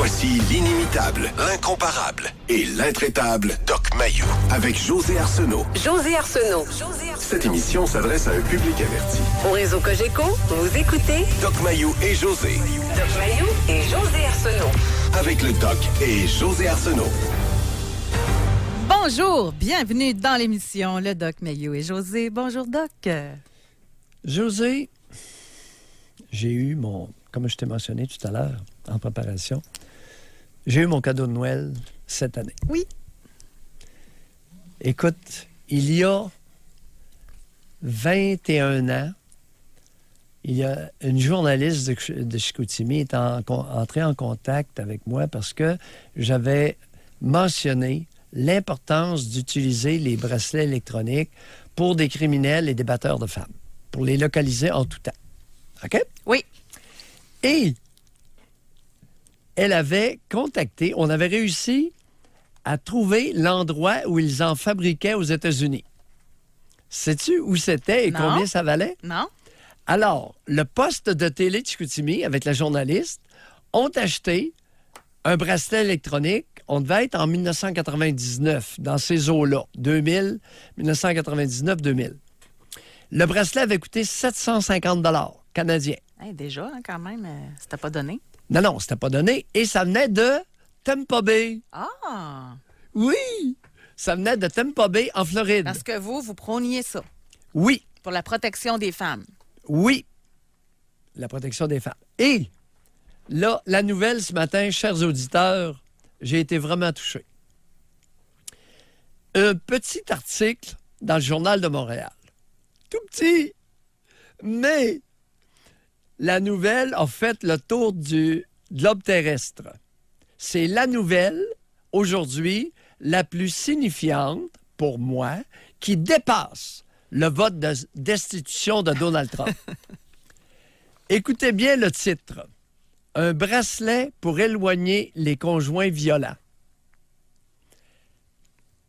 Voici l'inimitable, l'incomparable et l'intraitable Doc Mayou avec José Arsenault. José Arsenault. Cette émission s'adresse à un public averti. Au réseau Cogeco, vous écoutez Doc Mayou et José. Doc Mayou et José Arsenault. Avec le Doc et José Arsenault. Bonjour, bienvenue dans l'émission Le Doc Mayou et José. Bonjour Doc. José, j'ai eu comme je t'ai mentionné tout à l'heure en préparation, j'ai eu mon cadeau de Noël cette année. Oui. Écoute, il y a 21 ans, il y a une journaliste de Chicoutimi est entrée en contact avec moi parce que j'avais mentionné l'importance d'utiliser les bracelets électroniques pour des criminels et des batteurs de femmes, pour les localiser en tout temps. OK? Oui. Et elle avait contacté, on avait réussi à trouver l'endroit où ils en fabriquaient aux États-Unis. Sais-tu où c'était et Non. combien ça valait? Non? Alors, le poste de télé de Chicoutimi, avec la journaliste, ont acheté un bracelet électronique. On devait être en 1999, dans ces eaux-là, 1999-2000. Le bracelet avait coûté 750 $ canadiens. Hey, déjà, quand même, c'était pas donné. Non, c'était pas donné. Et ça venait de Tampa Bay. Ah! Oui! Ça venait de Tampa Bay, en Floride. Parce que vous prôniez ça Oui, pour la protection des femmes. oui. La protection des femmes. Et là, la nouvelle ce matin, chers auditeurs, j'ai été vraiment touché. Un petit article dans le Journal de Montréal. Tout petit. Mais la nouvelle a fait le tour du globe terrestre. C'est la nouvelle, aujourd'hui, la plus signifiante, pour moi, qui dépasse le vote de destitution de Donald Trump. Écoutez bien le titre. Un bracelet pour éloigner les conjoints violents.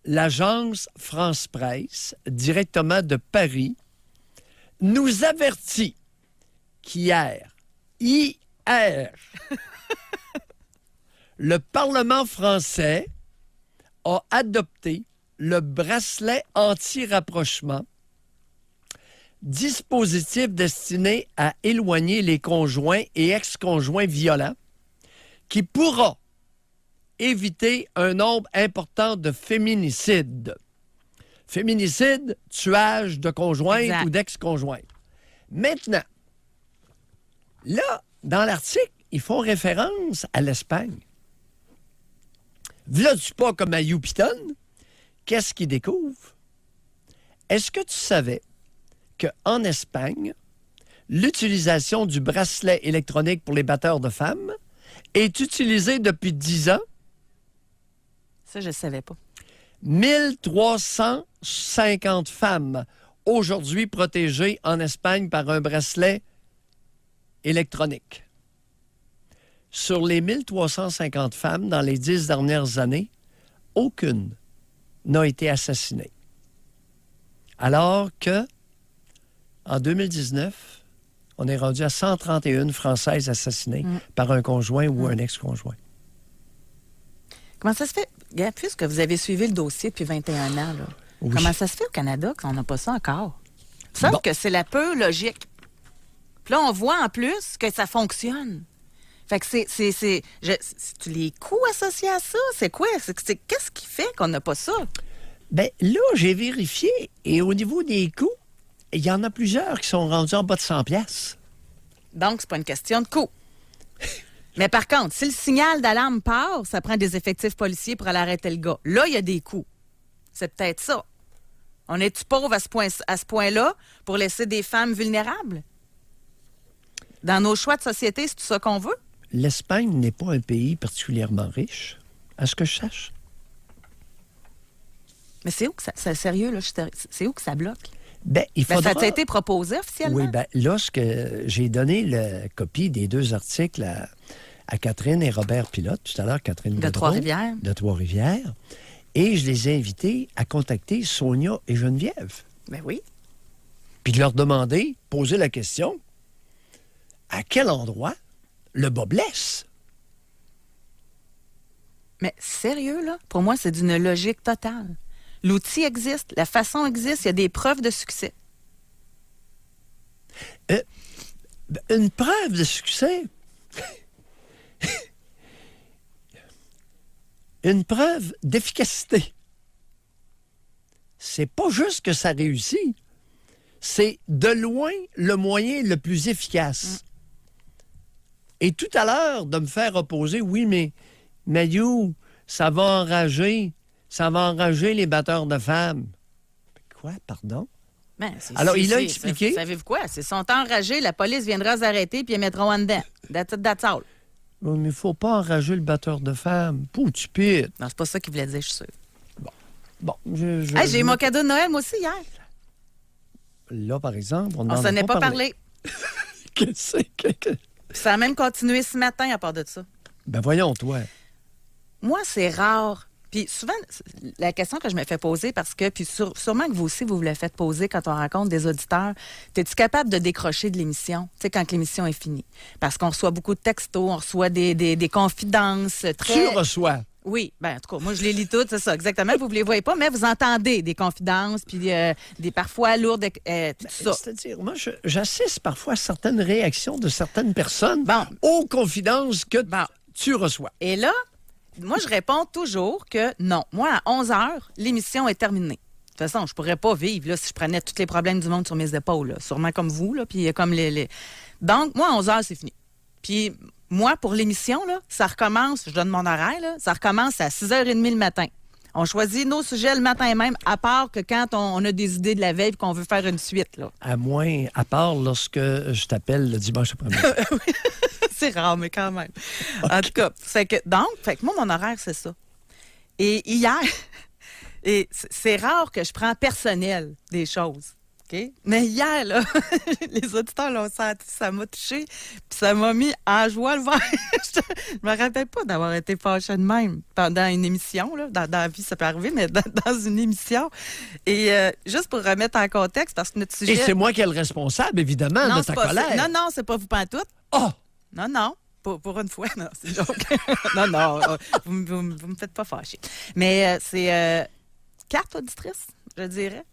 L'agence France Presse, directement de Paris, nous avertit qu'hier, le Parlement français a adopté le bracelet anti-rapprochement, dispositif destiné à éloigner les conjoints et ex-conjoints violents, qui pourra éviter un nombre important de féminicides. Féminicide, tuage de conjointes Exact. ou d'ex-conjointes. Maintenant, là, dans l'article, ils font référence à l'Espagne. V'là-tu pas comme à Youpiton? Qu'est-ce qu'ils découvrent? Est-ce que tu savais qu'en Espagne, l'utilisation du bracelet électronique pour les batteurs de femmes est utilisée depuis 10 ans? Ça, je savais pas. 1350 femmes aujourd'hui protégées en Espagne par un bracelet électronique. Sur les 1350 femmes dans les 10 dernières années, aucune n'a été assassinée. Alors que, en 2019, on est rendu à 131 Françaises assassinées par un conjoint ou un ex-conjoint. Comment ça se fait? Regarde, puisque vous avez suivi le dossier depuis 21 ans, là, Oui. comment ça se fait au Canada qu'on n'a pas ça encore? Il me semble Bon. que c'est la peu logique. Puis là, on voit en plus que ça fonctionne. Fait que c'est les coûts associés à ça? C'est quoi? Qu'est-ce qui fait qu'on n'a pas ça? Bien, là, j'ai vérifié et au niveau des coûts, il y en a plusieurs qui sont rendus en bas de 100 piastres. Donc, c'est pas une question de coût. Mais par contre, si le signal d'alarme part, ça prend des effectifs policiers pour aller arrêter le gars. Là, il y a des coûts. C'est peut-être ça. On est-tu pauvre à ce point-là pour laisser des femmes vulnérables? Dans nos choix de société, c'est tout ça qu'on veut? L'Espagne n'est pas un pays particulièrement riche, à ce que je sache. Mais c'est où que ça... C'est sérieux, là? C'est où que ça bloque? Ben, il Ben, faudra... ça a été proposé officiellement? Oui, bien, lorsque j'ai donné la copie des 2 articles à Catherine et Robert Pilote, tout à l'heure, Catherine De Gaudreau, Trois-Rivières. de Trois-Rivières, et je les ai invités à contacter Sonia et Geneviève. Ben oui. Puis de leur demander, poser la question, à quel endroit le bas blesse? Mais sérieux, là, pour moi, c'est d'une logique totale. L'outil existe, la façon existe, il y a des preuves de succès. Une preuve de succès. Une preuve d'efficacité. C'est pas juste que ça réussit, c'est de loin le moyen le plus efficace. Et tout à l'heure, de me faire opposer, oui, mais Mayou, ça va enrager les batteurs de femmes. Quoi, pardon? Ben, Alors, il a expliqué. Savez-vous quoi? S'ils sont enragés, la police viendra les arrêter puis ils mettront en dedans. That's it, that's all. Oui, mais il ne faut pas enrager le batteur de femmes. Pou, tu pites. Non, c'est pas ça qu'il voulait dire, je suis sûre. Bon, J'ai eu mon cadeau de Noël, moi aussi, hier. Là, par exemple, on On s'en est pas parlé. Qu'est-ce que... Ça a même continué ce matin à part de ça. Ben voyons, toi. Moi, c'est rare. Puis souvent, la question que je me fais poser, parce que, puis sûrement que vous aussi, vous le faites poser quand on rencontre des auditeurs, es-tu capable de décrocher de l'émission, tu sais, quand l'émission est finie? Parce qu'on reçoit beaucoup de textos, on reçoit des confidences très... Tu reçois. Oui, bien, en tout cas, moi, je les lis toutes, c'est ça, exactement. Vous ne les voyez pas, mais vous entendez des confidences, puis des parfois lourdes, tout ça. C'est-à-dire, moi, j'assiste parfois à certaines réactions de certaines personnes aux confidences que tu reçois. Et là, moi, je réponds toujours que non. Moi, à 11 h, l'émission est terminée. De toute façon, je ne pourrais pas vivre là, si je prenais tous les problèmes du monde sur mes épaules. Là. Sûrement comme vous, là, puis comme les... Donc, moi, à 11 h, c'est fini. Puis, moi, pour l'émission, là, ça recommence, je donne mon horaire, là, ça recommence à 6h30 le matin. On choisit nos sujets le matin même, à part que quand on a des idées de la veille et qu'on veut faire une suite. Là. À part lorsque je t'appelle le dimanche après-midi. C'est rare, mais quand même. Okay. En tout cas, fait que moi, mon horaire, c'est ça. Et hier, et c'est rare que je prends personnel des choses. OK? Mais hier, là, les auditeurs l'ont senti, ça m'a touché, puis ça m'a mis en joie le voir. Je me rappelle pas d'avoir été fâchée de même pendant une émission. Là. Dans la vie, ça peut arriver, mais dans une émission. Et juste pour remettre en contexte, parce que notre sujet... Et c'est moi qui est le responsable, évidemment, de ta colère. Non, c'est pas vous pantoute. Oh! Non. Pour une fois, non, c'est joke. non, vous me faites pas fâcher. Mais c'est carte auditrice, je dirais.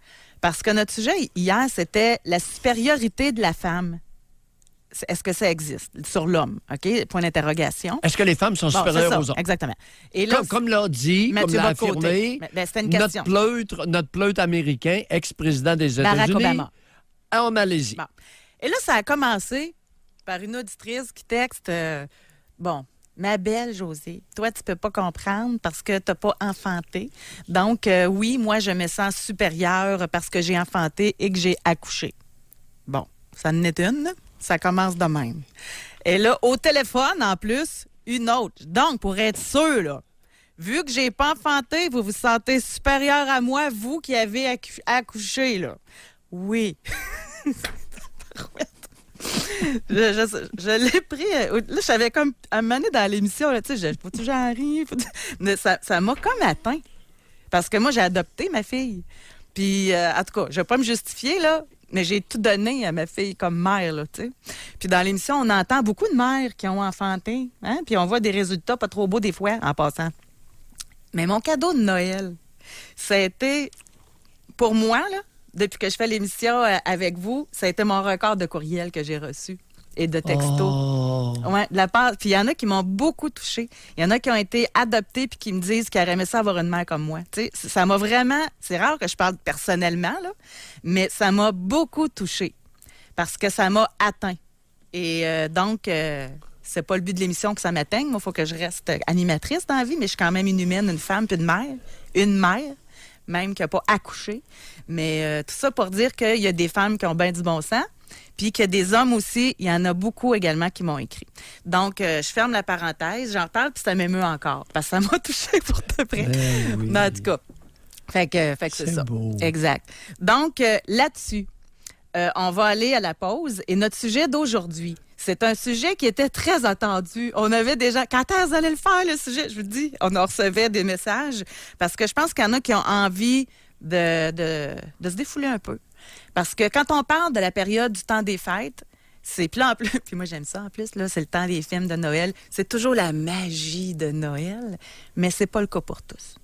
Parce que notre sujet hier, c'était la supériorité de la femme. Est-ce que ça existe sur l'homme? OK? Point d'interrogation. Est-ce que les femmes sont supérieures aux hommes? Exactement. Et là, comme l'a dit, comme l'a affirmé, c'était une question. Notre pleutre américain, ex-président des Barack États-Unis, Obama. En Malaisie. Bon. Et là, ça a commencé par une auditrice qui texte ma belle Josée, toi, tu peux pas comprendre parce que tu n'as pas enfanté. Donc, oui, moi, je me sens supérieure parce que j'ai enfanté et que j'ai accouché. Bon, ça en est une, là. Ça commence de même. Et là, au téléphone, en plus, une autre. Donc, pour être sûr, là, vu que j'ai pas enfanté, vous vous sentez supérieur à moi, vous qui avez accouché, là. Oui. Je l'ai pris. Là, j'avais comme amené dans l'émission, tu sais, faut-tu j'en ris? Mais ça m'a comme atteint. Parce que moi, j'ai adopté ma fille. Puis, en tout cas, je ne vais pas me justifier, là, mais j'ai tout donné à ma fille comme mère, là, tu sais. Puis dans l'émission, on entend beaucoup de mères qui ont enfanté, hein? Puis on voit des résultats pas trop beaux des fois, en passant. Mais mon cadeau de Noël, ça a été, pour moi, là, depuis que je fais l'émission avec vous, ça a été mon record de courriels que j'ai reçu et de textos. Oh. Ouais, de la part. Puis il y en a qui m'ont beaucoup touchée. Il y en a qui ont été adoptés puis qui me disent qu'ils auraient aimé ça avoir une mère comme moi. Tu sais, ça m'a vraiment... C'est rare que je parle personnellement, là, mais ça m'a beaucoup touchée parce que ça m'a atteint. Et donc... c'est pas le but de l'émission que ça m'atteigne. Moi, il faut que je reste animatrice dans la vie, mais je suis quand même une humaine, une femme puis une mère. Une mère, même qui n'a pas accouché. Mais tout ça pour dire qu'il y a des femmes qui ont bien du bon sens, puis qu'il y a des hommes aussi, il y en a beaucoup également qui m'ont écrit. Donc, je ferme la parenthèse, j'en parle, puis ça m'émeut encore, parce que ça m'a touchée pour de près. Oui. En tout cas, fait que c'est ça. Beau. Exact. Donc, là-dessus, on va aller à la pause, et notre sujet d'aujourd'hui, c'est un sujet qui était très attendu. On avait déjà... Quand est-ce que vous allez le faire, le sujet? Je vous dis, on en recevait des messages, parce que je pense qu'il y en a qui ont envie de se défouler un peu. Parce que quand on parle de la période du temps des fêtes, Puis là, en plus, puis moi, j'aime ça en plus, là, c'est le temps des films de Noël. C'est toujours la magie de Noël, mais c'est pas le cas pour tous.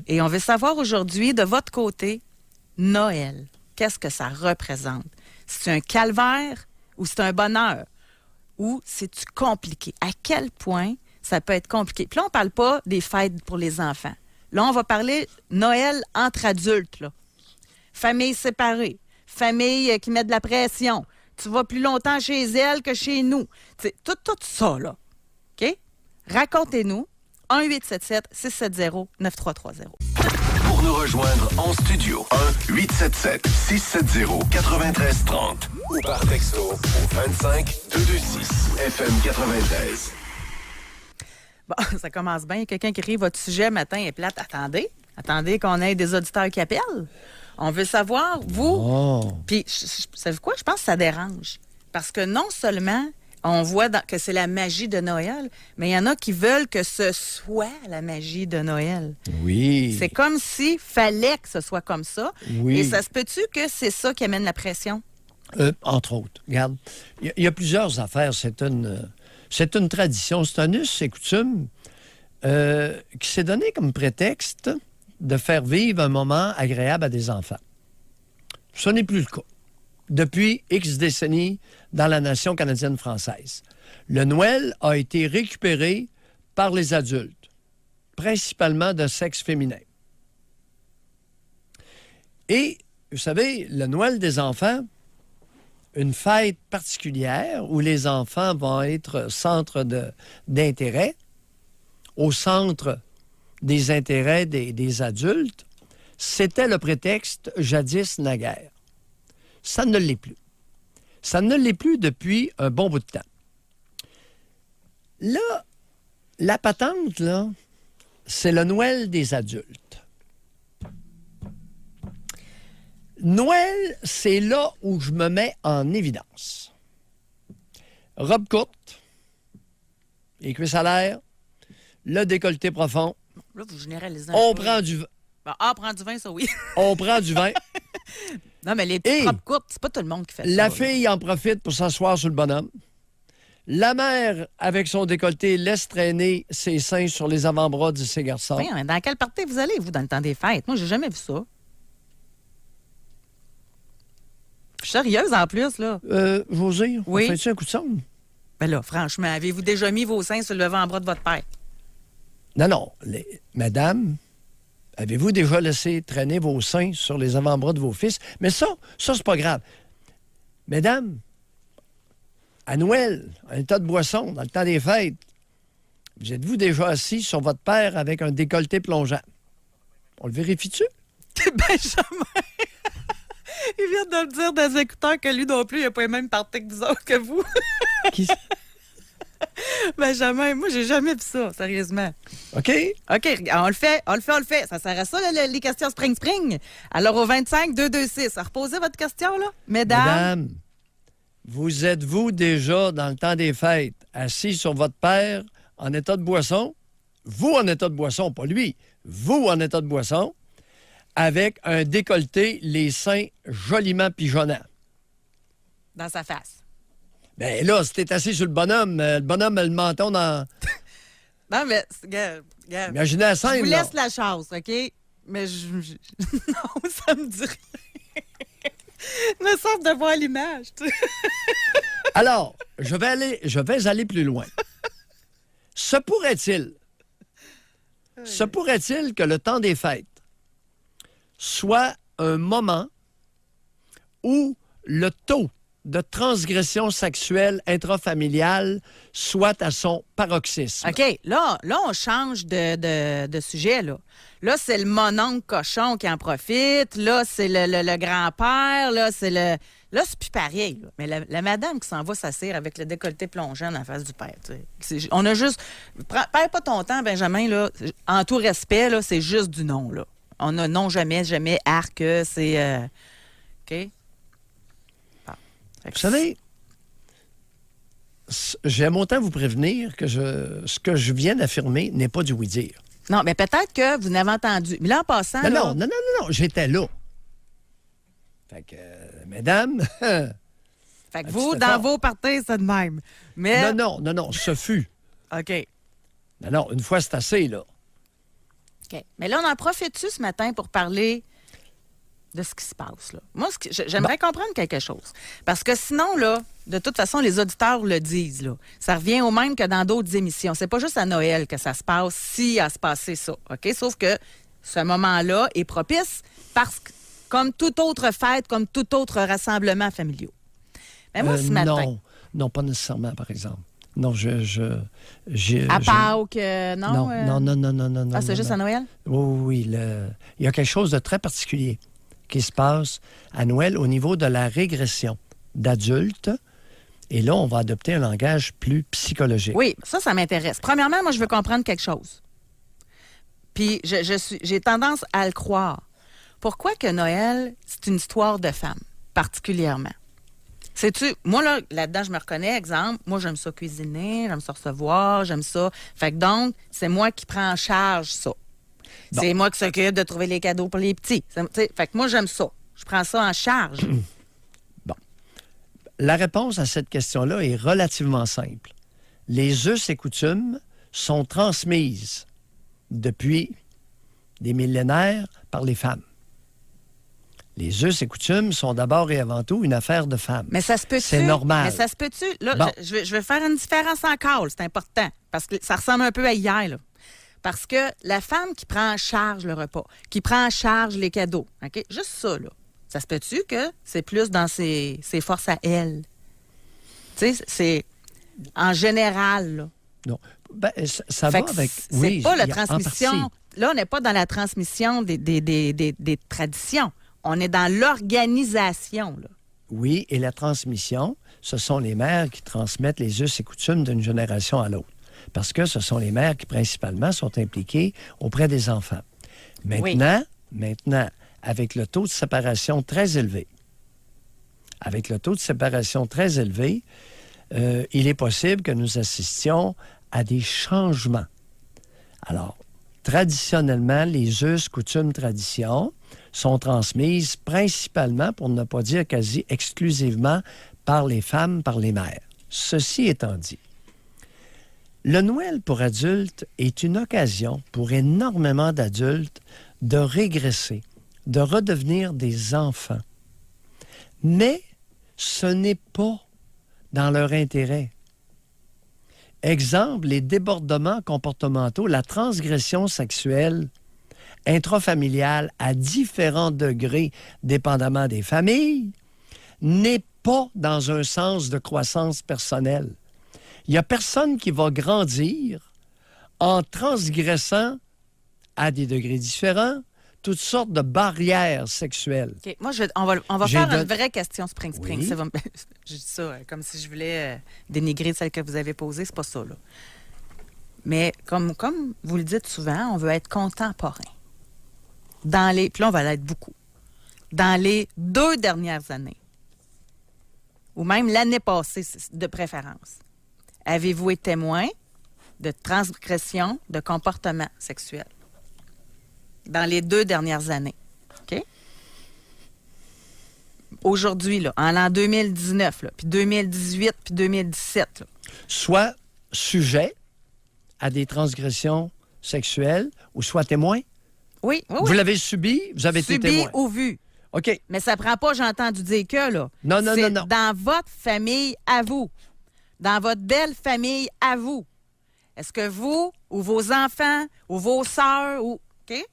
Et on veut savoir aujourd'hui, de votre côté, Noël, qu'est-ce que ça représente? C'est un calvaire ou c'est un bonheur? Ou c'est-tu compliqué? À quel point ça peut être compliqué? Puis là, on ne parle pas des fêtes pour les enfants. Là, on va parler Noël entre adultes, là. Famille séparée, famille qui met de la pression. Tu vas plus longtemps chez elle que chez nous. T'sais, tout ça, là. OK? Racontez-nous. 1-877-670-9330. Pour nous rejoindre en studio, 1-877-670-9330 ou par texto au 25226 FM 93. Bon, ça commence bien. Quelqu'un qui rit, votre sujet matin est plate. Attendez qu'on ait des auditeurs qui appellent. On veut savoir, vous... Puis, savez quoi? Je pense que ça dérange. Parce que non seulement on voit que c'est la magie de Noël, mais il y en a qui veulent que ce soit la magie de Noël. Oui. C'est comme s'il fallait que ce soit comme ça. Oui. Et ça se peut-tu que c'est ça qui amène la pression? Entre autres. Regarde, il y a plusieurs affaires. C'est une tradition, c'est un us et coutume qui s'est donné comme prétexte de faire vivre un moment agréable à des enfants. Ce n'est plus le cas. Depuis X décennies dans la nation canadienne-française. Le Noël a été récupéré par les adultes, principalement de sexe féminin. Et, vous savez, le Noël des enfants, une fête particulière où les enfants vont être centre d'intérêt, au centre des intérêts des adultes, c'était le prétexte jadis naguère. Ça ne l'est plus. Ça ne l'est plus depuis un bon bout de temps. Là, la patente, là, c'est le Noël des adultes. Noël, c'est là où je me mets en évidence. Robe courte, les cuisses à l'air, le décolleté profond. Là, vous généralisez on prend du vin. Bon, prend du vin, ça oui. On prend du vin. Non, mais les petites robes courtes, c'est pas tout le monde qui fait ça. La fille en profite pour s'asseoir sur le bonhomme. La mère, avec son décolleté, laisse traîner ses seins sur les avant-bras de ses garçons. Oui, mais dans quelle partie vous allez, vous, dans le temps des fêtes? Moi, j'ai jamais vu ça. Je suis sérieuse, en plus, là. José, oui? On fait-tu un coup de sonde? Ben là, franchement, avez-vous déjà mis vos seins sur le avant-bras de votre père? Non. Madame, avez-vous déjà laissé traîner vos seins sur les avant-bras de vos fils? Mais ça, c'est pas grave. Mesdames, à Noël, un tas de boissons, dans le temps des fêtes, vous êtes-vous déjà assis sur votre père avec un décolleté plongeant? On le vérifie-tu? Benjamin! Il vient de le dire dans les écouteurs que lui non plus, il n'a pas les mêmes parties que vous autres, que vous. Benjamin, moi, j'ai jamais vu ça, sérieusement. OK. OK, on le fait. Ça sert à ça, les questions spring. Alors, au 25-226, reposez votre question, là, mesdames. Mesdames, vous êtes-vous déjà, dans le temps des fêtes, assis sur votre père en état de boisson? Vous en état de boisson, pas lui. Vous en état de boisson, avec un décolleté, les seins joliment pigeonnants. Dans sa face. Ben là, si t'es assis sur le bonhomme a le menton dans... Non, mais, regarde, Imaginez la scène, je vous là. laisse la chance, OK? Mais non, ça me dit rien. Je me sens de voir l'image, tu sais. Alors, je vais aller plus loin. Se pourrait-il que le temps des fêtes soit un moment où le taux de transgression sexuelle intrafamiliale soit à son paroxysme? OK, là on change de sujet, là. Là, c'est le mononcle cochon qui en profite. Là, c'est le grand-père. Là, c'est le... Là, c'est plus pareil. Là. Mais la madame qui s'en va s'asseoir avec le décolleté plongeant en face du père. On a juste... Perds pas ton temps, Benjamin. Là. En tout respect, là, c'est juste du non. Là. On a non, jamais, arc. C'est... OK? Ah. Vous savez, j'aime autant vous prévenir que ce que je viens d'affirmer n'est pas du oui-dire. Non, mais peut-être que vous n'avez entendu. Mais là, en passant... Non, j'étais là. Fait que, mesdames, Fait que Un vous, petit dans effort. vos parties, c'est de même. Mais. Non, ce fut. OK. Non, une fois, c'est assez, là. OK. Mais là, on en profite-tu ce matin pour parler de ce qui se passe, là? Moi, j'aimerais comprendre quelque chose. Parce que sinon, là, de toute façon, les auditeurs le disent, là. Ça revient au même que dans d'autres émissions. C'est pas juste à Noël que ça se passe, si à se passer ça, OK? Sauf que ce moment-là est propice parce que, comme toute autre fête, comme tout autre rassemblement familial. Mais moi, ce matin... Non, pas nécessairement, par exemple. Non, À Pâques, non? Non. Ah, c'est juste à Noël? Oui. Il y a quelque chose de très particulier qui se passe à Noël au niveau de la régression d'adultes. Et là, on va adopter un langage plus psychologique. Oui, ça m'intéresse. Premièrement, moi, je veux comprendre quelque chose. Puis, j'ai tendance à le croire. Pourquoi que Noël, c'est une histoire de femmes, particulièrement? Sais-tu, moi, là-dedans, je me reconnais, exemple, moi, j'aime ça cuisiner, j'aime ça recevoir, j'aime ça. Fait que donc, c'est moi qui prends en charge ça. Bon. C'est moi qui s'occupe de trouver les cadeaux pour les petits. Fait que moi, j'aime ça. Je prends ça en charge. Bon. La réponse à cette question-là est relativement simple. Les us et coutumes sont transmises depuis des millénaires par les femmes. Les us et coutumes sont d'abord et avant tout une affaire de femmes. Mais ça se peut-tu? C'est normal. Mais ça se peut-tu? Là, Bon. je vais faire une différence encore, c'est important. Parce que ça ressemble un peu à hier, là. Parce que la femme qui prend en charge le repas, qui prend en charge les cadeaux, OK? Juste ça, là. Ça se peut-tu que c'est plus dans ses forces à elle? Tu sais, c'est en général, là. Non. Ben, ça Fait va que avec... c'est Oui, pas la en transmission. partie. Là, on n'est pas dans la transmission des traditions. On est dans l'organisation, là. Oui, et la transmission, ce sont les mères qui transmettent les us et coutumes d'une génération à l'autre. Parce que ce sont les mères qui, principalement, sont impliquées auprès des enfants. Maintenant, avec le taux de séparation très élevé, il est possible que nous assistions à des changements. Alors, traditionnellement, les us, coutumes, traditions sont transmises principalement, pour ne pas dire quasi exclusivement, par les femmes, par les mères. Ceci étant dit, le Noël pour adultes est une occasion pour énormément d'adultes de régresser, de redevenir des enfants. Mais ce n'est pas dans leur intérêt. Exemple, les débordements comportementaux, la transgression sexuelle intrafamiliale à différents degrés, dépendamment des familles, n'est pas dans un sens de croissance personnelle. Il n'y a personne qui va grandir en transgressant à des degrés différents toutes sortes de barrières sexuelles. OK. Moi, on va J'ai faire don- une vraie question Spring. Oui. Ça va me- Je dis ça comme si je voulais dénigrer celle que vous avez posée. C'est pas ça, là. Mais comme vous le dites souvent, on veut être contemporain. Puis là, on va l'être beaucoup. Dans les 2 dernières années, ou même l'année passée, de préférence, avez-vous été témoin de transgression de comportement sexuel? Dans les 2 dernières années. OK? Aujourd'hui, là, en l'an 2019, là, puis 2018, puis 2017, là. Soit sujet à des transgressions sexuelles ou soit témoin. Oui, oui, Vous oui. l'avez subi, vous avez été Subi témoin. ou vu. OK. Mais ça prend pas, j'ai entendu dire que, là. Non. C'est dans votre famille à vous. Dans votre belle famille à vous. Est-ce que vous, ou vos enfants, ou vos sœurs, ou... OK?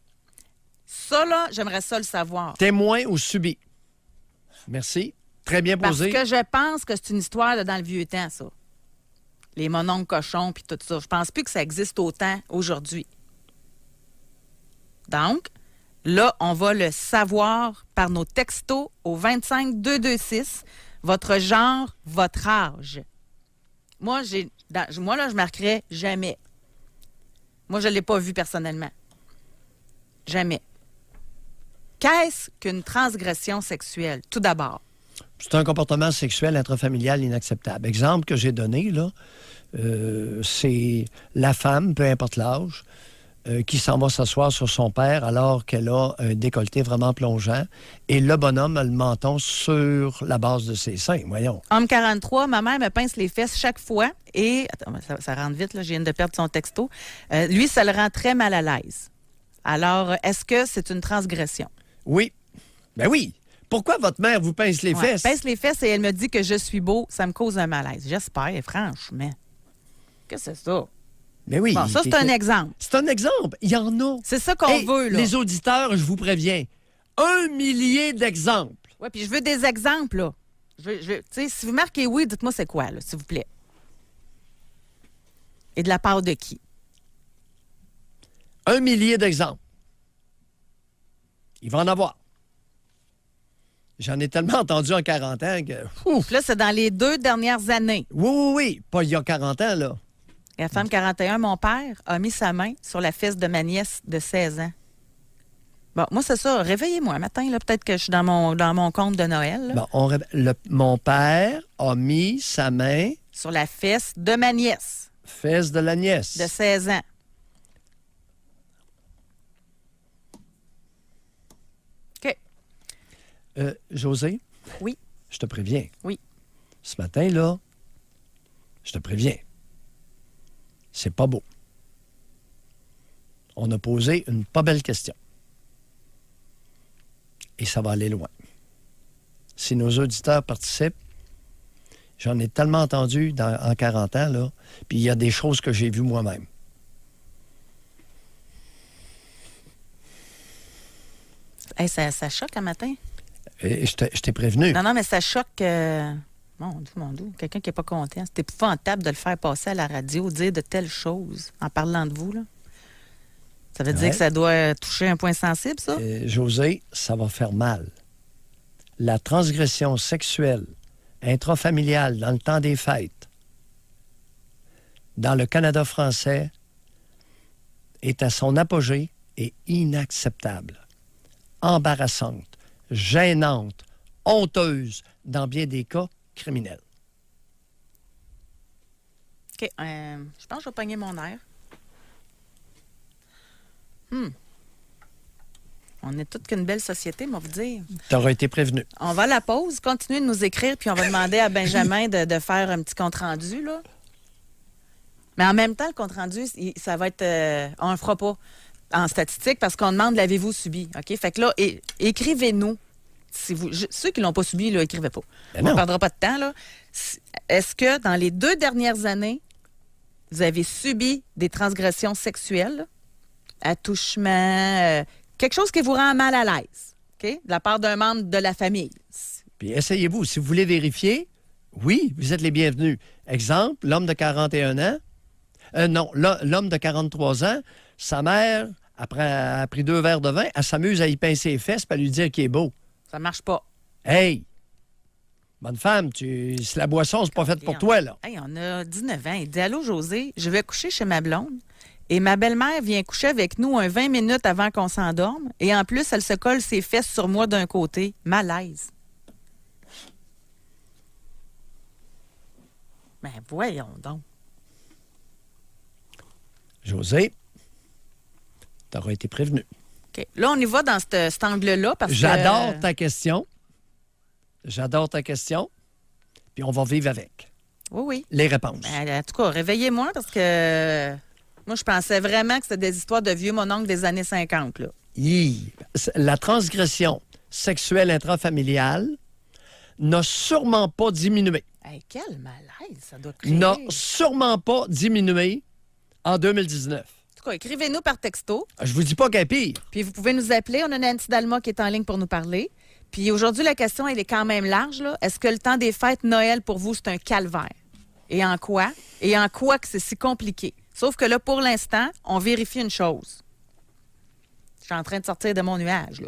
Ça, là, j'aimerais ça le savoir. Témoin ou subi. Merci. Très bien Parce posé. que je pense que c'est une histoire de dans le vieux temps, ça. Les mononcles cochons puis tout ça. Je pense plus que ça existe autant aujourd'hui. Donc, là, on va le savoir par nos textos au 25-226, votre genre, votre âge. Moi, là, je marquerais jamais. Moi, je ne l'ai pas vu personnellement. Jamais. Qu'est-ce qu'une transgression sexuelle, tout d'abord? C'est un comportement sexuel intrafamilial inacceptable. Exemple que j'ai donné, là, c'est la femme, peu importe l'âge, qui s'en va s'asseoir sur son père alors qu'elle a un décolleté vraiment plongeant. Et le bonhomme a le menton sur la base de ses seins. Voyons. Homme 43, ma mère me pince les fesses chaque fois et... Attends, ça rentre vite, là, je viens de perdre son texto. Lui, ça le rend très mal à l'aise. Alors, est-ce que c'est une transgression? Oui. Ben oui. Pourquoi votre mère vous pince les fesses? Pince les fesses et elle me dit que je suis beau, ça me cause un malaise. J'espère, franchement. Qu'est-ce que c'est ça? Mais oui. Bon, ça, c'est un exemple. C'est un exemple. Il y en a. C'est ça qu'on veut, là. Les auditeurs, je vous préviens, 1 millier d'exemples. Oui, puis je veux des exemples, là. Tu sais, si vous marquez oui, dites-moi c'est quoi, là, s'il vous plaît. Et de la part de qui? 1 millier d'exemples. Il va en avoir. J'en ai tellement entendu en 40 ans que... Puis là, c'est dans les 2 dernières années. Oui. Pas il y a 40 ans, là. La femme 41, mon père, a mis sa main sur la fesse de ma nièce de 16 ans. Bon, moi, c'est ça. Réveillez-moi matin, là. Peut-être que je suis dans mon compte de Noël. Là. Bon, mon père a mis sa main... Sur la fesse de ma nièce. Fesse de la nièce. De 16 ans. OK. José? Oui. Je te préviens. Oui. Ce matin, là, je te préviens. C'est pas beau. On a posé une pas belle question. Et ça va aller loin. Si nos auditeurs participent, j'en ai tellement entendu en 40 ans, là, puis il y a des choses que j'ai vues moi-même. Hey, ça choque un matin. Et je t'ai prévenu. Non, mais ça choque... Mon Dieu, quelqu'un qui n'est pas content. C'est épouvantable de le faire passer à la radio, dire de telles choses en parlant de vous, là. Ça veut dire que ça doit toucher un point sensible, ça? José, ça va faire mal. La transgression sexuelle intrafamiliale dans le temps des fêtes, dans le Canada français, est à son apogée et inacceptable, embarrassante, gênante, honteuse, dans bien des cas criminels. OK. Je pense que je vais pogner mon air. On est toute qu'une belle société, moi, vous dire. T'aurais été prévenu. On va à la pause, continuer de nous écrire, puis on va demander à Benjamin de faire un petit compte-rendu, là. Mais en même temps, le compte-rendu, ça va être... on le fera pas en statistique parce qu'on demande l'avez-vous subi, OK? Fait que là, écrivez-nous. Ceux qui ne l'ont pas subi, là, écrivez pas. On ne perdra pas de temps, là. Est-ce que dans les 2 dernières années, vous avez subi des transgressions sexuelles, attouchements, quelque chose qui vous rend mal à l'aise, OK? De la part d'un membre de la famille. Puis essayez-vous. Si vous voulez vérifier, oui, vous êtes les bienvenus. Exemple, l'homme de 41 ans. Non, l'homme de 43 ans, sa mère, après a pris 2 verres de vin, elle s'amuse à y pincer les fesses et à lui dire qu'il est beau. Ça marche pas. Hey! Bonne femme, si la boisson, c'est pas faite pour toi, là. Hey, on a 19 ans. Il dit « Allô, José, je vais coucher chez ma blonde. Et ma belle-mère vient coucher avec nous 20 minutes avant qu'on s'endorme. Et en plus, elle se colle ses fesses sur moi d'un côté. Malaise. » Ben voyons donc. José, t'aurais été prévenu. OK. Là, on y va dans cet angle-là parce J'adore ta question. J'adore ta question. Puis on va vivre avec. Oui. Les réponses. Ben, en tout cas, réveillez-moi parce que moi, je pensais vraiment que c'était des histoires de vieux mononcle des années 50. Là. La transgression sexuelle intrafamiliale n'a sûrement pas diminué. Hey, quel malaise ça doit créer. N'a sûrement pas diminué en 2019. En tout cas, écrivez-nous par texto. Je vous dis pas qu'elle est pire. Puis vous pouvez nous appeler. On a Nancy Dalma qui est en ligne pour nous parler. Puis aujourd'hui, la question, elle est quand même large. Là. Est-ce que le temps des fêtes Noël, pour vous, c'est un calvaire? Et en quoi? Et en quoi que c'est si compliqué? Sauf que là, pour l'instant, on vérifie une chose. Je suis en train de sortir de mon nuage, là.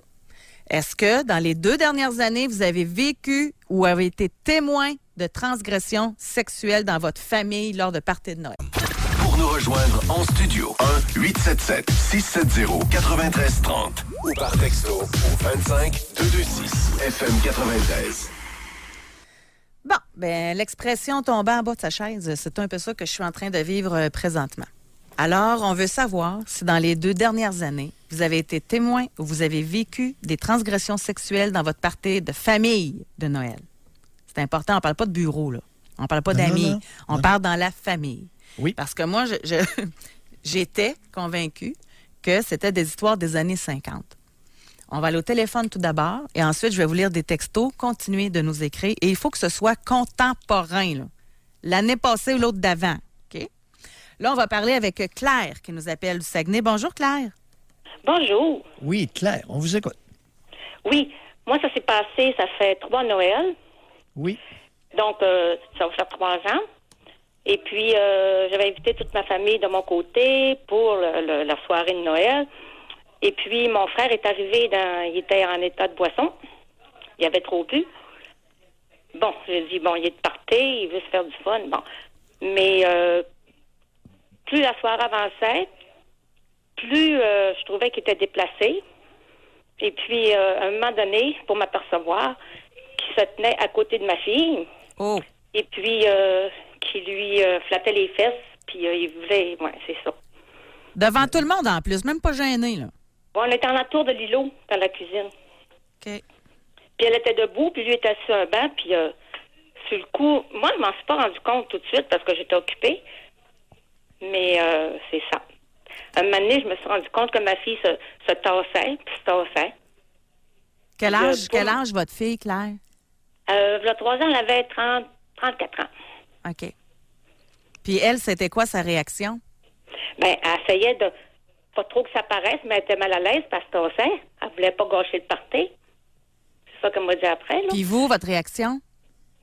Est-ce que, dans les 2 dernières années, vous avez vécu ou avez été témoin de transgressions sexuelles dans votre famille lors de parties de Noël? Pour nous rejoindre en studio, 1-877-670-9330 ou par texto au 25-226 FM 93. Bon, ben l'expression tomber en bas de sa chaise, c'est un peu ça que je suis en train de vivre présentement. Alors, on veut savoir si dans les 2 dernières années, vous avez été témoin ou vous avez vécu des transgressions sexuelles dans votre party de famille de Noël. C'est important, on ne parle pas de bureau, là. On ne parle pas d'amis. On parle dans la famille. Oui. Parce que moi, j'étais convaincue que c'était des histoires des années 50. On va aller au téléphone tout d'abord et ensuite, je vais vous lire des textos. Continuez de nous écrire. Et il faut que ce soit contemporain, là. L'année passée ou l'autre d'avant. OK? Là, on va parler avec Claire qui nous appelle du Saguenay. Bonjour, Claire. Bonjour. Oui, Claire, on vous écoute. Oui, moi, ça s'est passé, ça fait 3 Noëls. Oui. Donc, ça va faire 3 ans. Et puis, j'avais invité toute ma famille de mon côté pour la soirée de Noël. Et puis, mon frère est arrivé, il était en état de boisson. Il avait trop bu. Bon, j'ai dit, bon, il est de party, il veut se faire du fun. Bon. Mais plus la soirée avançait, plus je trouvais qu'il était déplacé. Et puis, à un moment donné, pour m'apercevoir qu'il se tenait à côté de ma fille. Oh. Et puis, qui lui flattait les fesses. Puis, il voulait... Ouais, c'est ça. Devant tout le monde en plus, même pas gêné, là. Bon, on était en tour de l'îlot dans la cuisine. OK. Puis elle était debout, puis lui était assis sur un banc, puis sur le coup, moi, je m'en suis pas rendu compte tout de suite parce que j'étais occupée. Mais c'est ça. Un moment donné, je me suis rendu compte que ma fille se tassait, puis se tassait. Quel âge votre fille, Claire? Il y a 3 ans, elle avait 34 ans. OK. Puis elle, c'était quoi sa réaction? Bien, elle essayait de pas trop que ça paraisse, mais elle était mal à l'aise parce que se tassait. Elle voulait pas gâcher le party. C'est ça qu'elle m'a dit après, là. Puis vous, votre réaction?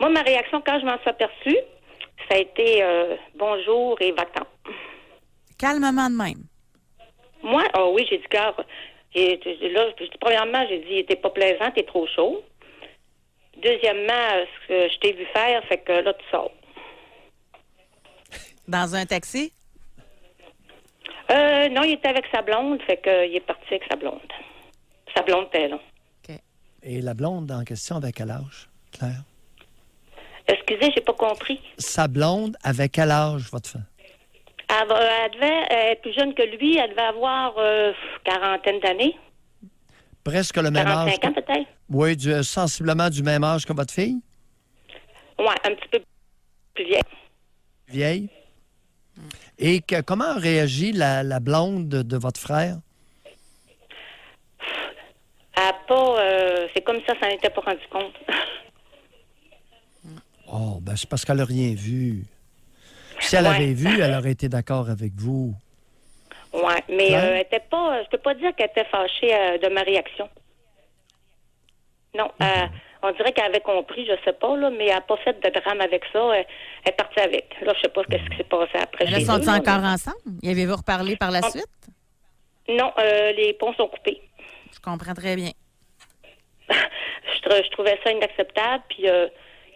Moi, ma réaction, quand je m'en suis aperçue, ça a été bonjour et va-t'en. Calmement de même. Moi, oui, j'ai dit, gars, premièrement, j'ai dit, t'es pas plaisant, t'es trop chaud. Deuxièmement, ce que je t'ai vu faire, fait que là, tu sors. Dans un taxi? Non, il était avec sa blonde, fait qu'il est parti avec sa blonde. Sa blonde était là. OK. Et la blonde en question, avec quel âge, Claire? Excusez, j'ai pas compris. Sa blonde, avec quel âge, votre femme? Elle devait être plus jeune que lui, elle devait avoir quarantaine d'années. Presque le même âge. 45 ans, peut-être? Oui, sensiblement du même âge que votre fille? Oui, un petit peu plus vieille. Vieille. Et comment a réagi la blonde de votre frère? Elle a pas... c'est comme ça n'était pas rendu compte. Oh, ben c'est parce qu'elle n'a rien vu. Si elle avait vu, elle aurait été d'accord avec vous. Oui, mais elle était pas... Je peux pas dire qu'elle était fâchée de ma réaction. Non, on dirait qu'elle avait compris, je sais pas, là, mais elle n'a pas fait de drame avec ça. Elle est partie avec. Là, je sais pas ce qui s'est passé après. Là, sont-ils encore ensemble? Y avez-vous reparlé par la suite? Non, les ponts sont coupés. Je comprends très bien. Je trouvais ça inacceptable, puis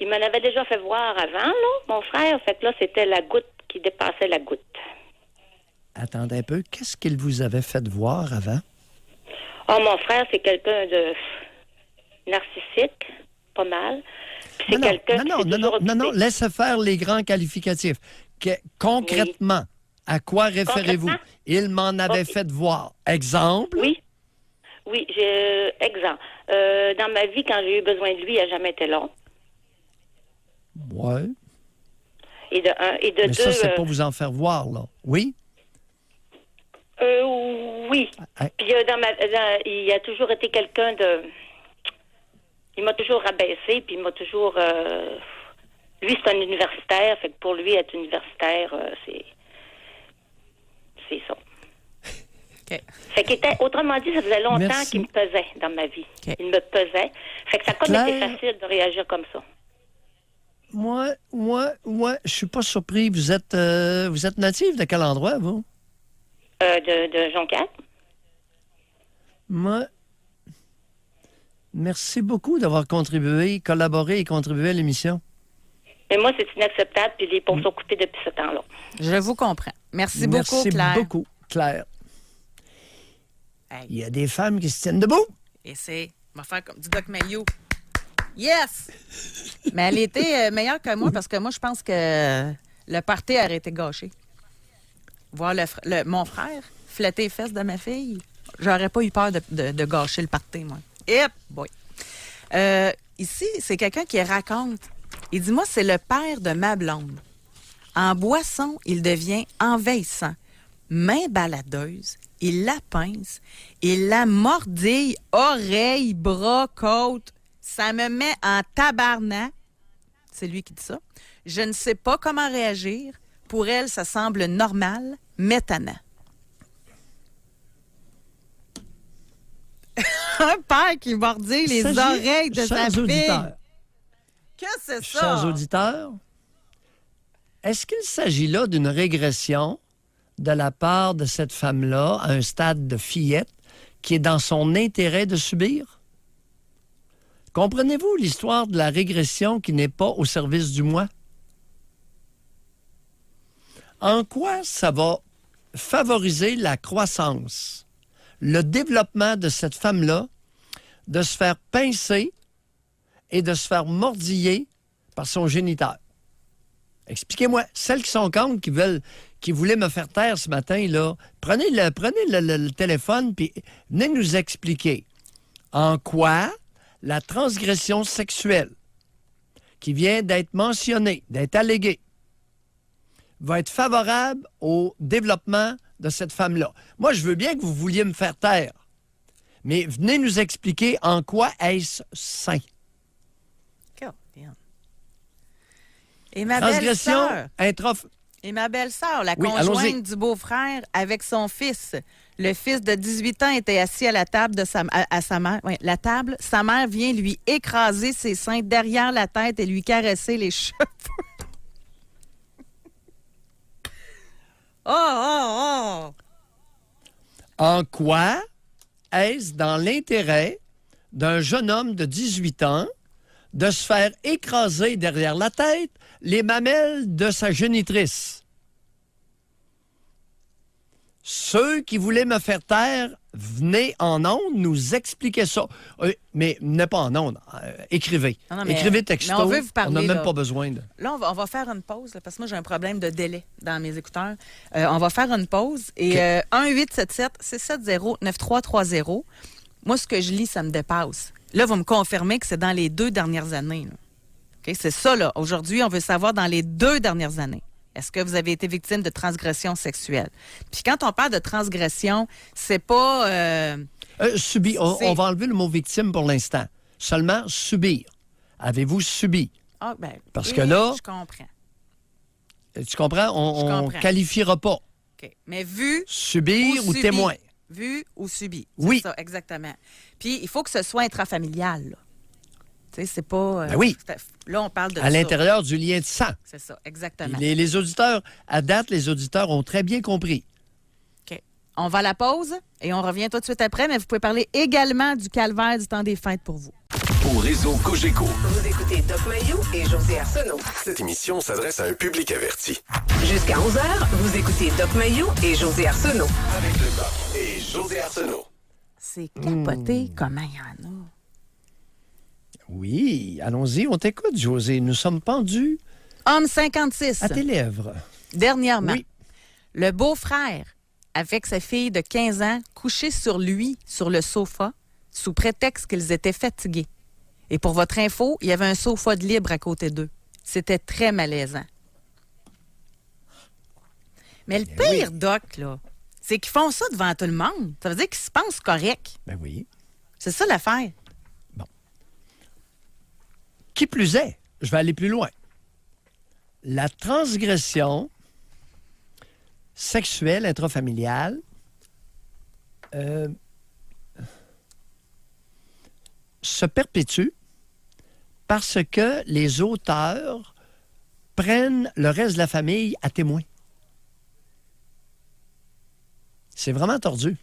il m'en avait déjà fait voir avant, là, mon frère. Fait que là, c'était la goutte qui dépassait la goutte. Attendez un peu. Qu'est-ce qu'il vous avait fait voir avant? Oh, mon frère, c'est quelqu'un de narcissique, pas mal. Puis c'est quelqu'un qui s'est toujours occupé. Non, laissez faire les grands qualificatifs. Concrètement, à quoi référez-vous? Il m'en avait fait voir. Exemple? Oui, exemple. Dans ma vie, quand j'ai eu besoin de lui, il n'a jamais été là. Oui. Et de un. Et de Mais deux. ça, c'est pas vous en faire voir, là. Oui? Oui. Puis il a toujours été quelqu'un de... Il m'a toujours rabaissé, puis il m'a toujours... Lui, c'est un universitaire, fait que pour lui, être universitaire, c'est ça. OK. Fait qu'il était... Autrement dit, ça faisait longtemps Merci. qu'il me pesait dans ma vie. OK. Il me pesait. Fait que ça a comme été Claire? facile de réagir comme ça. Moi, je suis pas surpris. Vous êtes natif de quel endroit, vous? De Jonquière. Moi, merci beaucoup d'avoir collaboré et contribué à l'émission. Mais moi, c'est inacceptable, puis les ponts sont coupés depuis ce temps-là. Je vous comprends. Merci beaucoup, Claire. Merci beaucoup, Claire. Hey. Il y a des femmes qui se tiennent debout. Et c'est... On va faire comme du Doc Mayou. Yes! Mais elle était meilleure que moi parce que moi, je pense que le party aurait été gâché. voir mon frère flatter les fesses de ma fille, j'aurais pas eu peur de gâcher le party, moi. Hip, boy. Ici, c'est quelqu'un qui raconte. Il dit, moi, c'est le père de ma blonde. En boisson, il devient envahissant. Main baladeuse, il la pince, il la mordille, oreille, bras, côte. Ça me met en tabarnak. C'est lui qui dit ça. Je ne sais pas comment réagir. Pour elle, ça semble normal, mais tannant. Un père qui mordille les oreilles de sa fille. Auditeurs, Qu'est-ce que c'est ça? chers auditeurs, est-ce qu'il s'agit là d'une régression de la part de cette femme-là à un stade de fillette qui est dans son intérêt de subir? Comprenez-vous l'histoire de la régression qui n'est pas au service du moi? En quoi ça va favoriser la croissance, le développement de cette femme-là, de se faire pincer et de se faire mordiller par son géniteur? Expliquez-moi, celles qui sont contre, qui voulaient me faire taire ce matin, là, prenez le téléphone puis venez nous expliquer en quoi la transgression sexuelle qui vient d'être mentionnée, d'être alléguée, va être favorable au développement de cette femme-là. Moi, je veux bien que vous vouliez me faire taire, mais venez nous expliquer en quoi est-ce sain. Et ma Transgression belle-sœur. Et ma belle-sœur, la Oui, conjointe allons-y. du beau-frère, avec son fils. Le fils de 18 ans était assis à la table de sa mère. Oui, la table, sa mère vient lui écraser ses seins derrière la tête et lui caresser les cheveux. Oh! En quoi est-ce dans l'intérêt d'un jeune homme de 18 ans de se faire écraser derrière la tête les mamelles de sa génitrice? Ceux qui voulaient me faire taire, venez en ondes nous expliquer ça. Mais n'est pas en ondes. Écrivez. Non, mais- Écrivez texto. mais on veut vous parler, n'a même là. pas besoin de... Là, on va faire une pause, là, parce que moi, j'ai un problème de délai dans mes écouteurs. On va faire une pause. Et 1-877-670-9330. Moi, ce que je lis, ça me dépasse. Là, vous me confirmez que c'est dans les 2 dernières années. Là. OK? C'est ça, là. Aujourd'hui, on veut savoir dans les 2 dernières années. Est-ce que vous avez été victime de transgression sexuelle? Puis quand on parle de transgression, c'est pas... Subi. On va enlever le mot victime pour l'instant. Seulement subir. Avez-vous subi? Ah, ben, Parce que là- Je comprends. Tu comprends? On Je ne comprends. qualifiera pas. OK. Mais vu... Subir ou subi. témoin. Vu ou subi. Oui. C'est ça, exactement. Puis, il faut que ce soit intrafamilial. Là. Tu sais, c'est pas... Ben oui. Là, on parle de À ça. l'intérieur du lien de sang. C'est ça, exactement. Les auditeurs, à date, les auditeurs ont très bien compris. OK. On va à la pause et on revient tout de suite après, mais vous pouvez parler également du calvaire du temps des fêtes pour vous. Au réseau Cogeco, Vous écoutez Doc Mayou et José Arsenault. cette émission s'adresse à un public averti. Jusqu'à 11h, vous écoutez Doc Mayou et José Arsenault. Avec le Doc et José Arsenault. C'est capoté comment il y en a. Oui, allons-y, on t'écoute, José. Nous sommes pendus Homme 56. à tes lèvres. Dernièrement, Oui. le beau-frère, avec sa fille de 15 ans, couché sur lui, sur le sofa, sous prétexte qu'ils étaient fatigués. Et pour votre info, il y avait un sofa de libre à côté d'eux. C'était très malaisant. Mais le pire, Doc, là, c'est qu'ils font ça devant tout le monde. Ça veut dire qu'ils se pensent corrects. Ben oui. C'est ça l'affaire. Qui plus est, je vais aller plus loin. La transgression sexuelle intrafamiliale se perpétue parce que les auteurs prennent le reste de la famille à témoin. C'est vraiment tordu.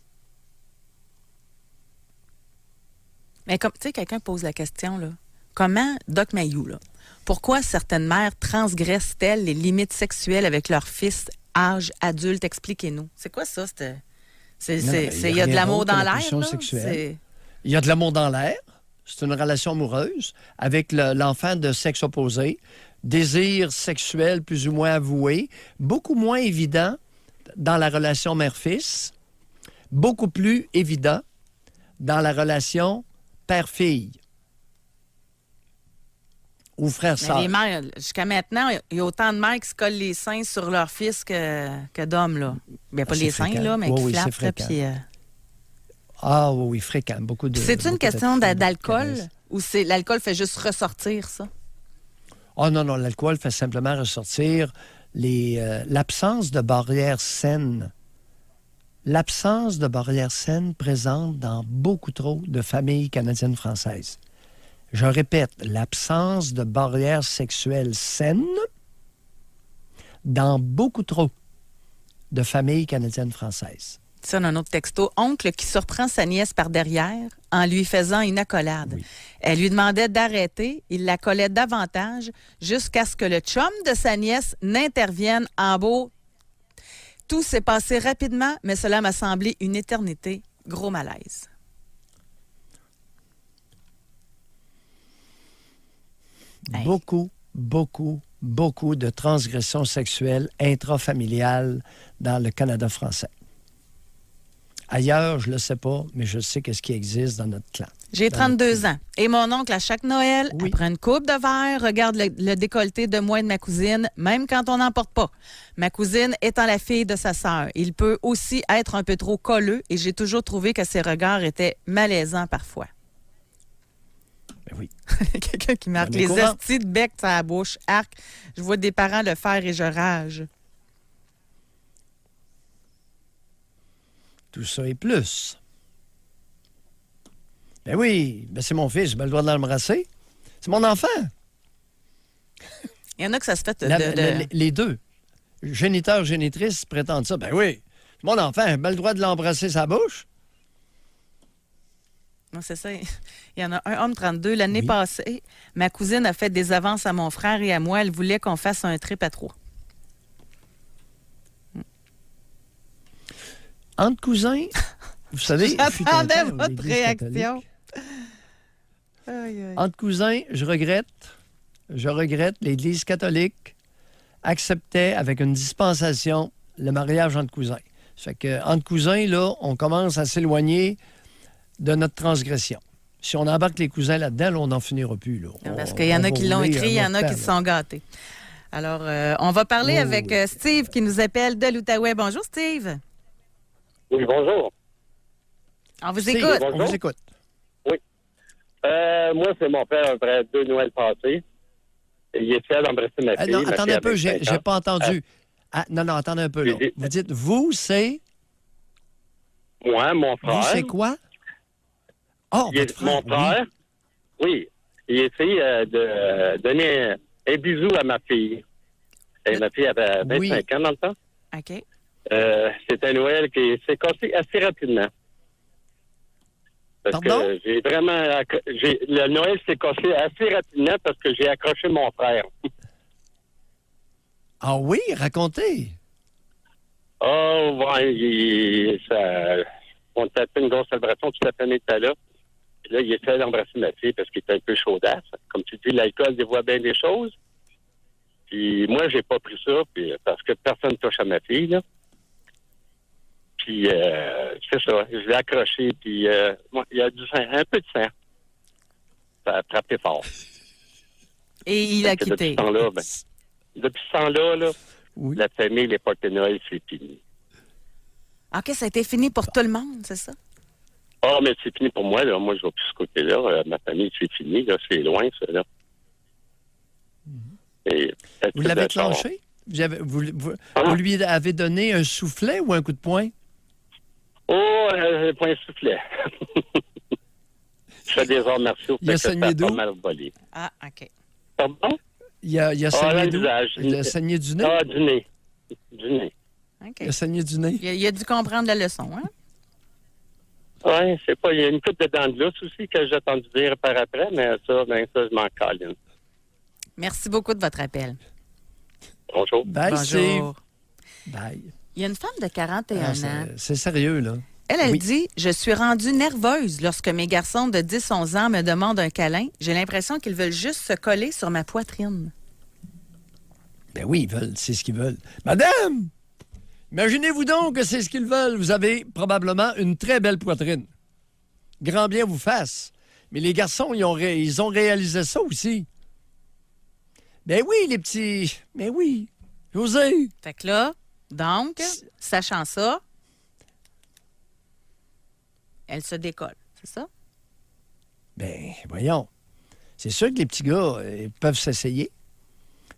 Mais comme, tu sais, quelqu'un pose la question, là. Comment, Doc Mayou, là, pourquoi certaines mères transgressent-elles les limites sexuelles avec leur fils âge adulte? Expliquez-nous. C'est quoi ça? Il y a de l'amour dans l'air, pulsion là? sexuelle. Il y a de l'amour dans l'air. C'est une relation amoureuse avec l'enfant de sexe opposé. Désir sexuel plus ou moins avoué. Beaucoup moins évident dans la relation mère-fils, beaucoup plus évident dans la relation père-fille ou frère-sœur. Les mères, jusqu'à maintenant, il y a autant de mères qui se collent les seins sur leur fils que d'hommes, là. Bien, pas C'est les seins, fréquent. là, mais Oui, qui oui, c'est flattent, là, fréquent. puis... Ah oui, fréquent. Beaucoup de. C'est-tu une beaucoup question de- d'alcool de- ou c'est l'alcool fait juste ressortir ça? Oh non, non, l'alcool fait simplement ressortir l'absence de barrières saines. L'absence de barrières saines présente dans beaucoup trop de familles canadiennes françaises. Je répète, l'absence de barrières sexuelles saines dans beaucoup trop de familles canadiennes françaises. Ça, on a un autre texto. Oncle qui surprend sa nièce par derrière en lui faisant une accolade. Oui. Elle lui demandait d'arrêter. Il la collait davantage jusqu'à ce que le chum de sa nièce n'intervienne en beau. Tout s'est passé rapidement, mais cela m'a semblé une éternité. Gros malaise. Hey. Beaucoup, beaucoup, beaucoup de transgressions sexuelles intrafamiliales dans le Canada français. Ailleurs, je ne le sais pas, mais je sais qu'est-ce qui existe dans notre clan. J'ai Dans notre 32 clan. ans. Et mon oncle, à chaque Noël, Oui. après une coupe de verre, regarde le décolleté de moi et de ma cousine, même quand on n'en porte pas. Ma cousine étant la fille de sa sœur. Il peut aussi être un peu trop colleux et j'ai toujours trouvé que ses regards étaient malaisants parfois. Ben oui. Quelqu'un qui marque On est les courant. estis de bec sur la bouche. Arc, je vois des parents le faire et je rage. Tout ça et plus. Ben oui, ben c'est mon fils, j'ai le droit de l'embrasser. C'est mon enfant. Il y en a que ça se fait Les deux. Géniteur, génitrice prétendent ça. Ben oui, c'est mon enfant, j'ai le droit de l'embrasser sa bouche. Non, c'est ça. Il y en a un homme 32. L'année Oui. passée, ma cousine a fait des avances à mon frère et à moi. Elle voulait qu'on fasse un trip à 3. Entre cousins, vous savez, il fut un J'attendais temps où votre l'Église réaction. catholique- Aïe, aïe. Entre cousins, je regrette, l'Église catholique acceptait avec une dispensation le mariage entre cousins. Ça fait que entre cousins, là, on commence à s'éloigner de notre transgression. Si on embarque les cousins là-dedans, là, on n'en finira plus. Là. Parce qu'il y en a qui l'ont écrit, il y en a qui se sont gâtés. Alors, on va parler Oui, avec oui. Steve qui nous appelle de l'Outaouais. Bonjour, Steve. Oui, bonjour. On vous Steve, écoute. on vous écoute. Moi, c'est mon père après 2 Noëls passés. Il est fier d'embrasser ma fille. Non, Ma attendez fille un peu, avait j'ai 5 ans. pas entendu. Non, attendez un peu. Là. J'ai dit- Vous dites, vous, c'est... Moi, mon frère. Vous, c'est quoi? Oh, Il est- votre frère, mon frère. Oui. Il essaie de donner un bisou à ma fille. Et ma fille avait 25 Oui. ans dans le temps. OK. C'était Noël qui s'est cassé assez rapidement. Parce Pardon? que j'ai vraiment... Le Noël s'est cassé assez rapidement parce que j'ai accroché mon frère. Ah oui, racontez. Oh, ouais, on a fait une grosse célébration, toute la famille était là. Puis là, il essaie d'embrasser ma fille parce qu'il était un peu chaudasse. Comme tu dis, l'alcool dévoie bien des choses. Puis moi, j'ai pas pris ça puis, parce que personne ne touche à ma fille, là. Puis, c'est ça, je l'ai accroché, puis il y a du sang, un peu de sang. Ça a frappé fort. Et il a Fait que quitté. Depuis ce temps-là, là, Oui. la famille, les portes de Noël, c'est fini. OK, ça a été fini pour tout le monde, c'est ça? Ah, mais c'est fini pour moi, là. Moi, je vais plus ce côté-là. Ma famille, c'est fini, là. C'est loin, ça, là. Et, Vous l'avez clenché? Vous lui avez donné un soufflet ou un coup de poing? Oh, point soufflet. Je fais des arts martiaux. Il a fait que ça saigné d'où? pas mal volé. Ah, OK. Pardon? Il a dans saigné le d'où? visage. Il a saigné du nez? Ah, du nez. Du nez. OK. Il a saigné du nez? Il a dû comprendre la leçon, hein? Oui, c'est pas. Il y a une coupe de dents de lousse aussi que j'ai entendu dire par après, mais ça, je m'en câline. Merci beaucoup de votre appel. Bonjour. Bye, Steve. Bonjour. Bye. Il y a une femme de 41 ans. C'est sérieux, là. Elle Oui. dit « Je suis rendue nerveuse lorsque mes garçons de 10-11 ans me demandent un câlin. J'ai l'impression qu'ils veulent juste se coller sur ma poitrine. Ben oui, ils veulent, c'est ce qu'ils veulent. Madame, Imaginez-vous donc que c'est ce qu'ils veulent. Vous avez probablement une très belle poitrine. Grand bien vous fasse. Mais les garçons, ils ont réalisé ça aussi. Ben oui, les petits. Ben oui. José. Fait que là, donc, sachant ça, elle se décolle, c'est ça? Ben, voyons. C'est sûr que les petits gars, ils peuvent s'essayer.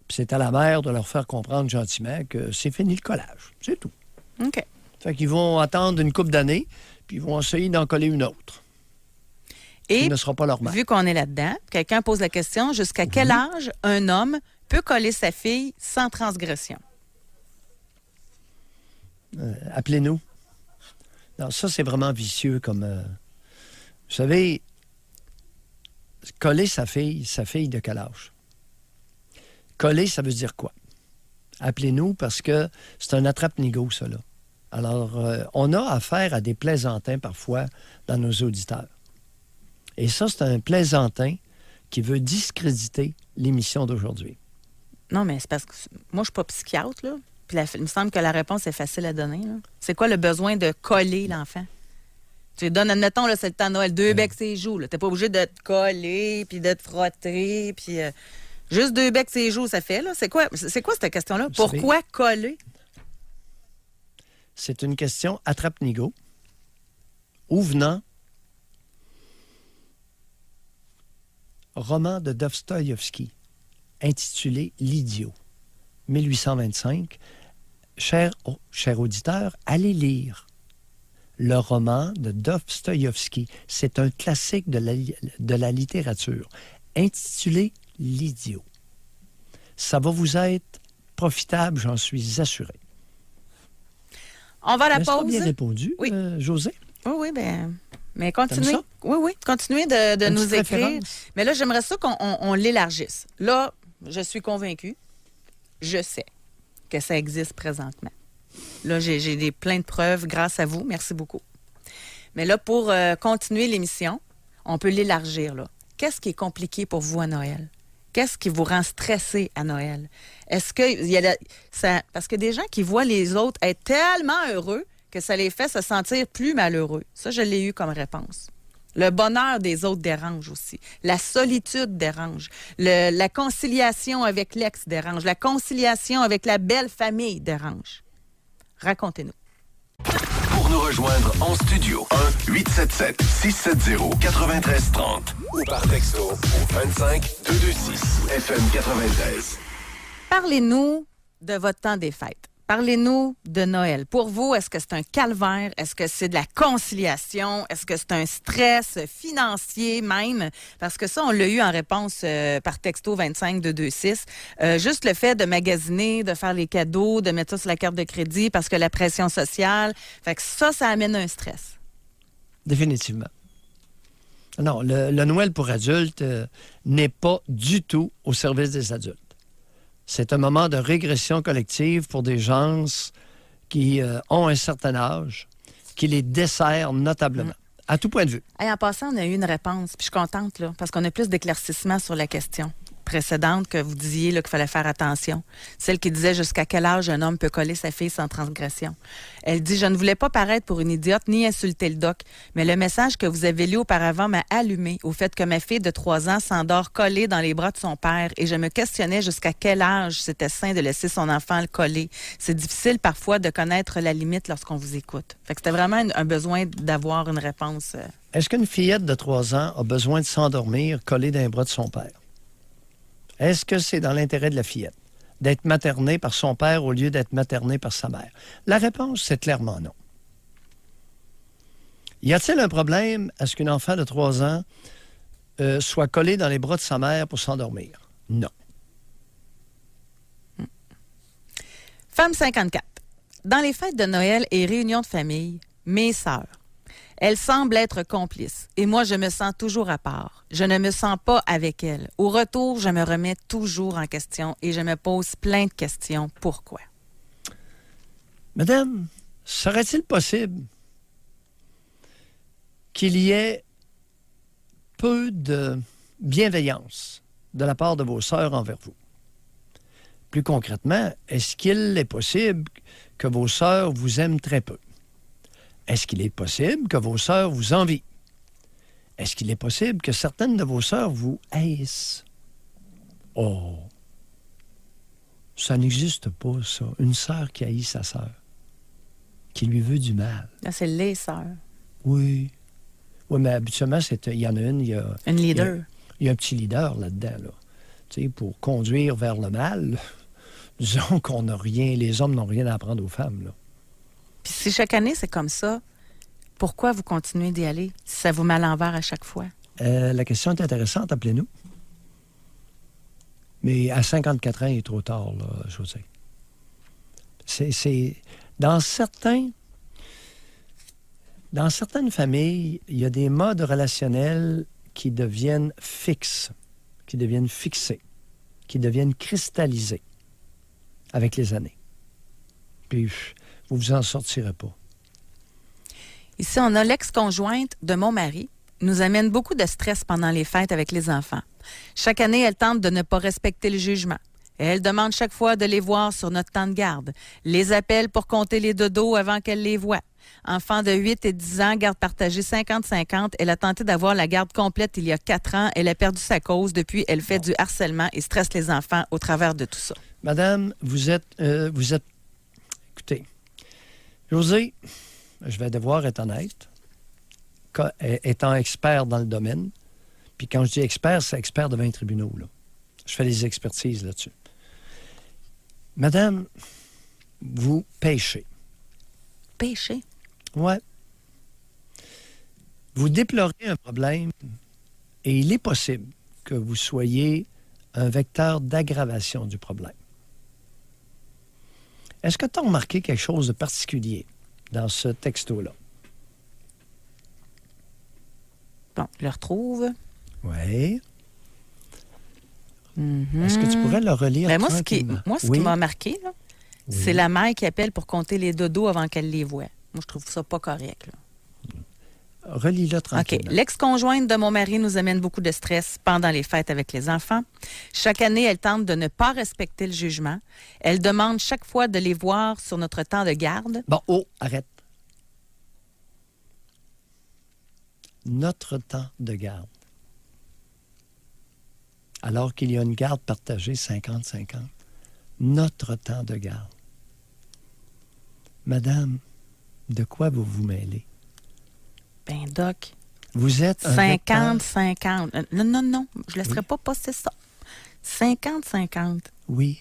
Puis c'est à la mère de leur faire comprendre gentiment que c'est fini le collage. C'est tout. OK. Fait qu'ils vont attendre une couple d'années, puis ils vont essayer d'en coller une autre. Et Qui ne sera pas leur mère. vu qu'on est là-dedans, quelqu'un pose la question, jusqu'à quel âge un homme peut coller sa fille sans transgression? Appelez-nous. Non, ça, c'est vraiment vicieux comme... Vous savez, coller sa fille de quel âge? Coller, ça veut dire quoi? Appelez-nous parce que c'est un attrape-nigo, ça, là. Alors, on a affaire à des plaisantins parfois dans nos auditeurs. Et ça, c'est un plaisantin qui veut discréditer l'émission d'aujourd'hui. Non, mais c'est parce que moi, je suis pas psychiatre, là. Puis il me semble que la réponse est facile à donner, là. C'est quoi le besoin de coller l'enfant? Tu lui donnes, admettons, là, c'est le temps de Noël, 2 becs ses joues. Tu n'es pas obligé de te coller, puis de te frotter, puis juste 2 becs ses joues, ça fait, là. C'est quoi cette question-là? Vous Pourquoi savez, coller? c'est une question attrape-nigo ou venant roman de Dostoïevski intitulé L'idiot, 1825. Cher auditeur, allez lire le roman de Dostoïevski. C'est un classique de la littérature intitulé L'idiot. Ça va vous être profitable, j'en suis assuré. On va à la N'est-ce pas pause. bien répondu, Oui. José? Oui, bien. Mais continuez. T'aimes Oui, continuez de Une nous petite écrire. référence. Mais là, j'aimerais ça qu'on l'élargisse. Là, je suis convaincue. Je sais que ça existe présentement. Là, j'ai plein de preuves grâce à vous. Merci beaucoup. Mais là, pour continuer l'émission, on peut l'élargir, là. Qu'est-ce qui est compliqué pour vous à Noël? Qu'est-ce qui vous rend stressé à Noël? Est-ce que parce que des gens qui voient les autres être tellement heureux que ça les fait se sentir plus malheureux. Ça, je l'ai eu comme réponse. Le bonheur des autres dérange aussi. La solitude dérange. La conciliation avec l'ex dérange. La conciliation avec la belle famille dérange. Racontez-nous. Pour nous rejoindre en studio, 1-877-670-9330 ou par texto au 25226 FM 93. Parlez-nous de votre temps des fêtes. Parlez-nous de Noël. Pour vous, est-ce que c'est un calvaire? Est-ce que c'est de la conciliation? Est-ce que c'est un stress financier même? Parce que ça, on l'a eu en réponse par texto 25226. Juste le fait de magasiner, de faire les cadeaux, de mettre ça sur la carte de crédit parce que la pression sociale. Fait que ça amène un stress. Définitivement. Non, le Noël pour adultes n'est pas du tout au service des adultes. C'est un moment de régression collective pour des gens qui ont un certain âge, qui les dessert notablement, à tout point de vue. Hey, en passant, on a eu une réponse, puis je suis contente, là, parce qu'on a plus d'éclaircissement sur la question précédente que vous disiez là, qu'il fallait faire attention. Celle qui disait jusqu'à quel âge un homme peut coller sa fille sans transgression. Elle dit « Je ne voulais pas paraître pour une idiote ni insulter le doc, mais le message que vous avez lu auparavant m'a allumé au fait que ma fille de 3 ans s'endort collée dans les bras de son père et je me questionnais jusqu'à quel âge c'était sain de laisser son enfant le coller. C'est difficile parfois de connaître la limite lorsqu'on vous écoute. » Fait que c'était vraiment un besoin d'avoir une réponse. Est-ce qu'une fillette de 3 ans a besoin de s'endormir collée dans les bras de son père? Est-ce que c'est dans l'intérêt de la fillette d'être maternée par son père au lieu d'être maternée par sa mère? La réponse, c'est clairement non. Y a-t-il un problème à ce qu'une enfant de 3 ans soit collée dans les bras de sa mère pour s'endormir? Non. Femme 54. Dans les fêtes de Noël et réunions de famille, mes sœurs, elles semblent être complices et moi, je me sens toujours à part. Je ne me sens pas avec elles. Au retour, je me remets toujours en question et je me pose plein de questions. Pourquoi? Madame, serait-il possible qu'il y ait peu de bienveillance de la part de vos sœurs envers vous? Plus concrètement, est-ce qu'il est possible que vos sœurs vous aiment très peu? Est-ce qu'il est possible que vos sœurs vous envient? Est-ce qu'il est possible que certaines de vos sœurs vous haïssent? Oh! Ça n'existe pas, ça. Une sœur qui haït sa sœur, qui lui veut du mal. Là, c'est les sœurs. Oui. Oui, mais habituellement, il y en a une, Une leader. Il y a un petit leader là-dedans, là. Tu sais, pour conduire vers le mal, disons qu'on n'a rien, les hommes n'ont rien à apprendre aux femmes, là. Puis si chaque année, c'est comme ça, pourquoi vous continuez d'y aller si ça vous met à l'envers à chaque fois? La question est intéressante, appelez-nous. Mais à 54 ans, il est trop tard, là, José. C'est... Dans certaines familles, il y a des modes relationnels qui deviennent fixes, qui deviennent fixés, qui deviennent cristallisés avec les années. Puis, vous vous en sortirez pas. Ici, on a l'ex-conjointe de mon mari. Nous amène beaucoup de stress pendant les fêtes avec les enfants. Chaque année, elle tente de ne pas respecter le jugement. Elle demande chaque fois de les voir sur notre temps de garde. Les appelle pour compter les dodos avant qu'elle les voie. Enfant de 8 et 10 ans, garde partagée 50-50. Elle a tenté d'avoir la garde complète il y a 4 ans. Elle a perdu sa cause. Depuis, elle fait du harcèlement et stresse les enfants au travers de tout ça. Madame, vous êtes... Écoutez, José, je vais devoir être honnête, étant expert dans le domaine, puis quand je dis expert, c'est expert devant les tribunaux, là. Je fais des expertises là-dessus. Madame, vous péchez. Péché? Ouais. Vous déplorez un problème et il est possible que vous soyez un vecteur d'aggravation du problème. Est-ce que tu as remarqué quelque chose de particulier dans ce texto-là? Bon, je le retrouve. Oui. Mm-hmm. Est-ce que tu pourrais le relire Ben, tranquillement? ce qui m'a marqué, là, c'est la mère qui appelle pour compter les dodos avant qu'elle les voie. Moi, je trouve ça pas correct, là. Relis-le tranquillement. OK. L'ex-conjointe de mon mari nous amène beaucoup de stress pendant les fêtes avec les enfants. Chaque année, elle tente de ne pas respecter le jugement. Elle demande chaque fois de les voir sur notre temps de garde. Bon, arrête. Notre temps de garde. Alors qu'il y a une garde partagée 50-50. Notre temps de garde. Madame, de quoi vous vous mêlez? Ben, Doc, Vous êtes un 50-50. Non, je ne laisserai pas passer ça. 50-50. Oui.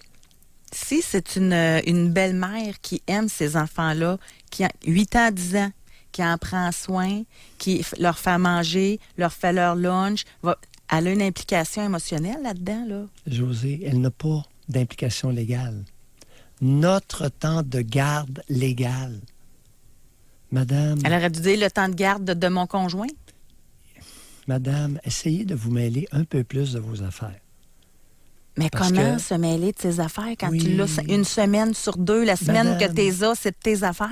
Si c'est une belle-mère qui aime ces enfants-là, qui a 8 ans, 10 ans, qui en prend soin, qui leur fait manger, leur fait leur lunch, elle a une implication émotionnelle là-dedans, là. José, elle n'a pas d'implication légale. Notre temps de garde légal. Madame... Elle aurait dû dire le temps de garde de mon conjoint. Madame, essayez de vous mêler un peu plus de vos affaires. Mais Parce comment que- se mêler de ses affaires quand Oui. tu l'as une semaine sur deux? La semaine Madame. que t'es as, c'est de tes affaires?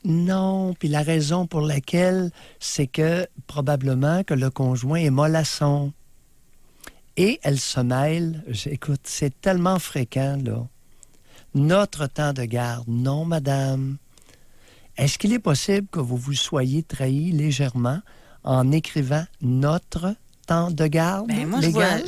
Non, puis la raison pour laquelle, c'est que probablement que le conjoint est mollasson. Et elle se mêle. Écoute, c'est tellement fréquent, là. Notre temps de garde. Non, madame. Est-ce qu'il est possible que vous vous soyez trahi légèrement en écrivant notre temps de garde Ben, moi, légal?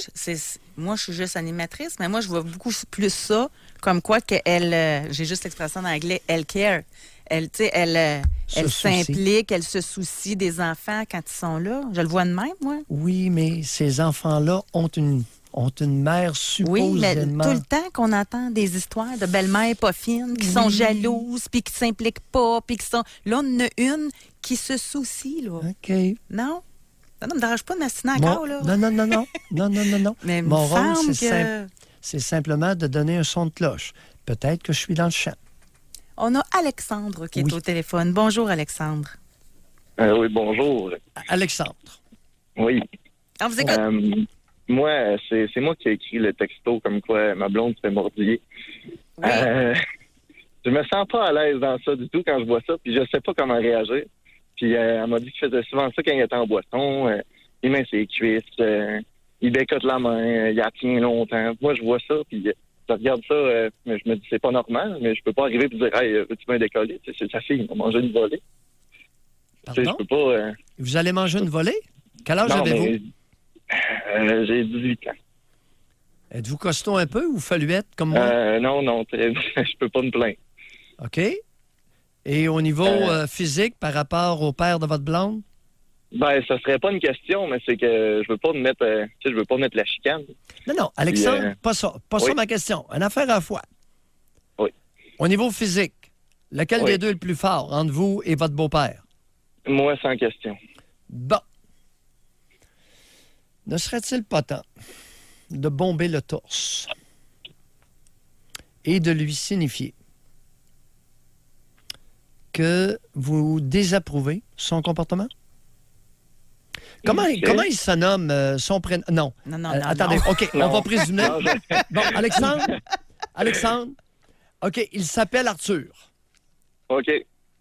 moi, je suis juste animatrice, mais moi, je vois beaucoup plus ça comme quoi qu'elle, j'ai juste l'expression en anglais, elle care. Elle, tu sais, elle Se s'implique, elle se soucie des enfants quand ils sont là. Je le vois de même, moi. Oui, mais ces enfants-là ont une mère supposément... Oui, mais tout le temps qu'on entend des histoires de belles-mères pas fines, qui sont jalouses, puis qui s'impliquent pas, puis qui sont... Là, on en a une qui se soucie, là. OK. Non? Non, me dérange pas de m'assiner Mon- encore, là. Non. Mais Mon il me rôle, semble c'est que... c'est simplement de donner un son de cloche. Peut-être que je suis dans le champ. On a Alexandre qui est Oui. au téléphone. Bonjour, Alexandre. Oui, bonjour. Alexandre. Oui. On vous écoute. Moi, c'est moi qui ai écrit le texto comme quoi ma blonde se fait mordiller. Oui. Je me sens pas à l'aise dans ça du tout quand je vois ça, puis je sais pas comment réagir. Puis elle m'a dit qu'il faisait souvent ça quand il était en boisson. Il met ses cuisses, il bécote la main, il la tient longtemps. Moi, je vois ça, puis je regarde ça, mais je me dis, c'est pas normal, mais je peux pas arriver et dire, hey, veux-tu m'en décoller? Tu sais, c'est sa fille, il va manger une volée. Tu sais, je Pardon? peux pas. Vous allez manger une volée? Quel âge Non, avez-vous? mais, j'ai 18 ans. Êtes-vous costaud un peu ou faluette comme moi? Non, je peux pas me plaindre. OK. Et au niveau physique, par rapport au père de votre blonde? Ben, ça serait pas une question, mais c'est que je veux pas me mettre, je veux pas mettre la chicane. Non, Alexandre, Puis, pas ça. Pas oui. ça ma question. Une affaire à la fois. Oui. Au niveau physique, lequel Oui. des deux est le plus fort entre vous et votre beau-père? Moi, sans question. Bon. Ne serait-il pas temps de bomber le torse et de lui signifier que vous désapprouvez son comportement? Comment il se nomme, son prénom? Non. Non, Attendez, non. OK, on Non. va présumer. Non, Bon, Alexandre, OK, il s'appelle Arthur. OK.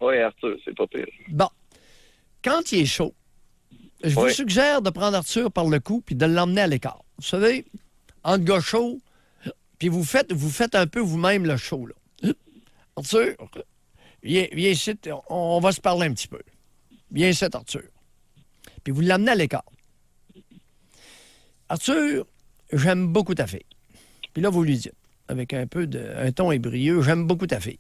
Oui, Arthur, c'est pas pire. Bon, quand il est chaud, je vous Oui. suggère de prendre Arthur par le cou puis de l'emmener à l'écart. Vous savez, entre gars chauds, puis vous faites un peu vous-même le show, là. Arthur, viens ici, on va se parler un petit peu. Viens ici, Arthur. Puis vous l'amenez à l'écart. Arthur, j'aime beaucoup ta fille. Puis là, vous lui dites, avec un ton ébrieux, j'aime beaucoup ta fille.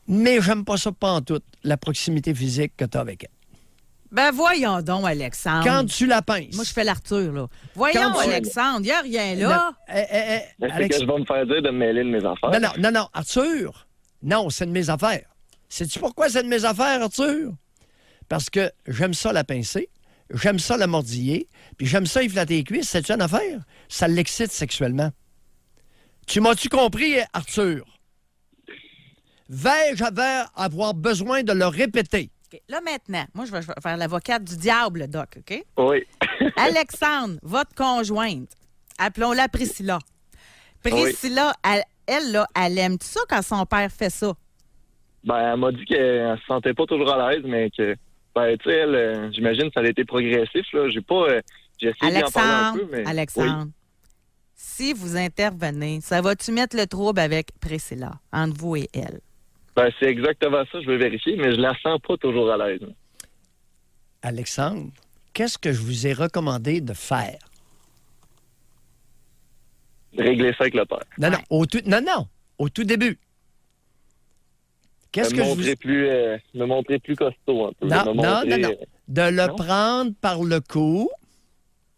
Mais j'aime pas ça pantoute, la proximité physique que tu as avec elle. Ben voyons donc, Alexandre. Quand tu la pinces. Moi, je fais l'Arthur, là. Voyons, Quand tu- Alexandre, il n'y a rien là. Mais c'est Alex- que je vais me faire dire de me mêler de mes affaires. Non, Arthur, non, c'est de mes affaires. Sais-tu pourquoi c'est de mes affaires, Arthur? Parce que j'aime ça la pincer, j'aime ça la mordiller, puis j'aime ça y flatter les cuisses. C'est une affaire? Ça l'excite sexuellement. Tu m'as-tu compris, Arthur? Vais-je avoir besoin de le répéter? OK. Là, maintenant, moi, je vais faire l'avocate du diable, Doc, OK? Oui. Alexandre, votre conjointe, appelons-la Priscilla. Priscilla, elle, là, elle aime ça quand son père fait ça? Ben, elle m'a dit qu'elle se sentait pas toujours à l'aise, mais que, ben, tu sais, elle, j'imagine que ça a été progressif, là. J'ai essayé d'en parler un peu, mais... Alexandre, si vous intervenez, ça va-tu mettre le trouble avec Priscilla, entre vous et elle? Ben, c'est exactement ça, je veux vérifier, mais je la sens pas toujours à l'aise. Alexandre, qu'est-ce que je vous ai recommandé de faire? Régler ça avec le père. Non, au tout début. Qu'est-ce que je vous... Me montrer plus costaud un peu. Non. De le Non? prendre par le cou.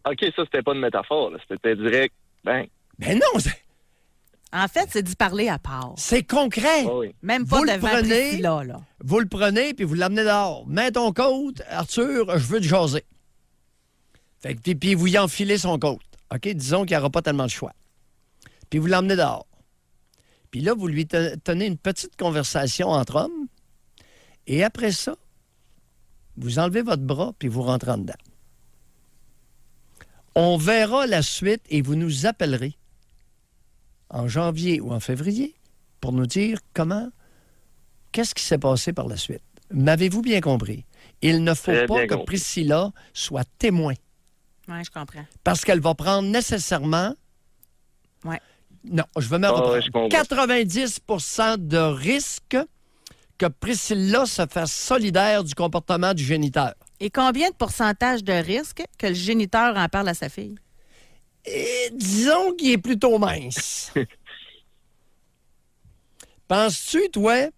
OK, ça, c'était pas une métaphore, là. C'était direct. Ben, Ben non, En fait, c'est d'y parler à part. c'est concret. oui. Même pas Vous le devant prenez? Priscilla, là. Vous le prenez puis vous l'amenez dehors. Mets ton côte, Arthur, je veux te jaser. Fait que, puis vous y enfilez son côte. OK? Disons qu'il n'y aura pas tellement de choix. Puis vous l'emmenez dehors. Puis là, vous lui tenez une petite conversation entre hommes. Et après ça, vous enlevez votre bras puis vous rentrez en dedans. On verra la suite et vous nous appellerez en janvier ou en février pour nous dire qu'est-ce qui s'est passé par la suite. M'avez-vous bien compris? Il ne faut Très pas bien que compris. Priscilla soit témoin Oui, je comprends. parce qu'elle va prendre nécessairement... Ouais. Non, je vais me Ah reprendre. ouais, je comprends. 90 de risque que Priscilla se fasse solidaire du comportement du géniteur. Et combien de pourcentage de risque que le géniteur en parle à sa fille? Et disons qu'il est plutôt mince. Penses-tu, toi,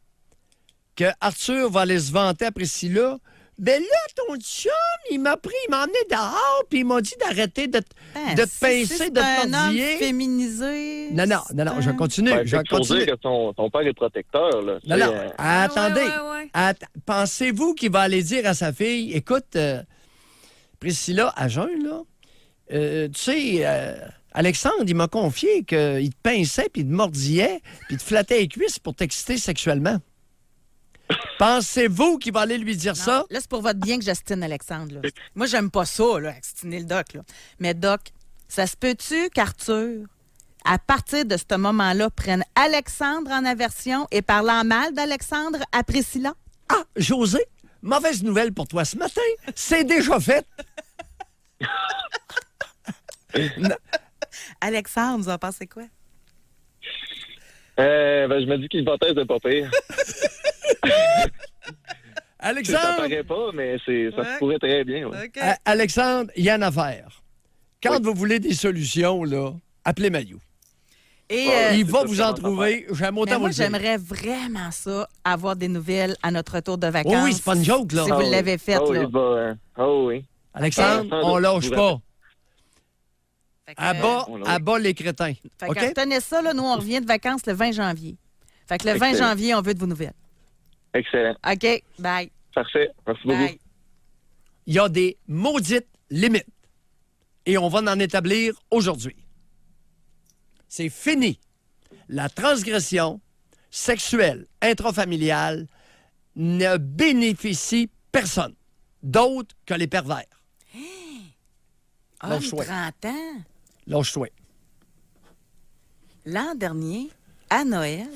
que Arthur va aller se vanter à Priscilla? Ben là, ton chum, il m'a emmené dehors, puis il m'a dit d'arrêter de te Si pincer, c'est de te un homme mordiller. féminisé. Non, je continue. Ben, je c'est qu'il faut continue. dire que ton père est protecteur, là. Non, Tu sais, non, attendez. ouais. Pensez-vous qu'il va aller dire à sa fille, écoute, Priscilla, à jeun, là, tu sais, Alexandre, il m'a confié qu'il te pinçait, puis il te mordillait, puis il te flattait les cuisses pour t'exciter sexuellement. Pensez-vous qu'il va aller lui dire Non, ça? là, c'est pour votre bien que j'astine Alexandre. Là. Moi, j'aime pas ça, là, astiner le Doc. Là. Mais Doc, ça se peut-tu qu'Arthur, à partir de ce moment-là, prenne Alexandre en aversion et parlant mal d'Alexandre à Priscilla? Ah, José, mauvaise nouvelle pour toi ce matin. C'est déjà fait. Alexandre, vous en pensez quoi? Je me dis qu'hypothèse de pas pire. Ça Alexandre, paraît pas, mais ça se pourrait très bien. Ouais. OK. Alexandre, il y a une affaire. Quand vous voulez des solutions, là, appelez Maillot. Et Il va ça, vous c'est en mon trouver. J'aime mais autant vous moi, le dire. j'aimerais vraiment ça, avoir des nouvelles à notre retour de vacances. Oui, c'est pas une joke, là. Si vous l'avez fait, Oh, là. oui, oui. Alexandre, Ok. on lâche pas. Fait que, À bas les crétins. fait que OK? retenez ça, là, nous, on revient de vacances le 20 janvier. Fait que le 20 Excellent. janvier, on veut de vos nouvelles. Excellent. OK, bye. Parfait. Merci beaucoup. Bye. Il y a des maudites limites. Et on va en établir aujourd'hui. C'est fini. La transgression sexuelle intrafamiliale ne bénéficie personne d'autre que les pervers. Homme, Lâche-toi. 30 ans. Lâche-toi. L'an dernier, à Noël,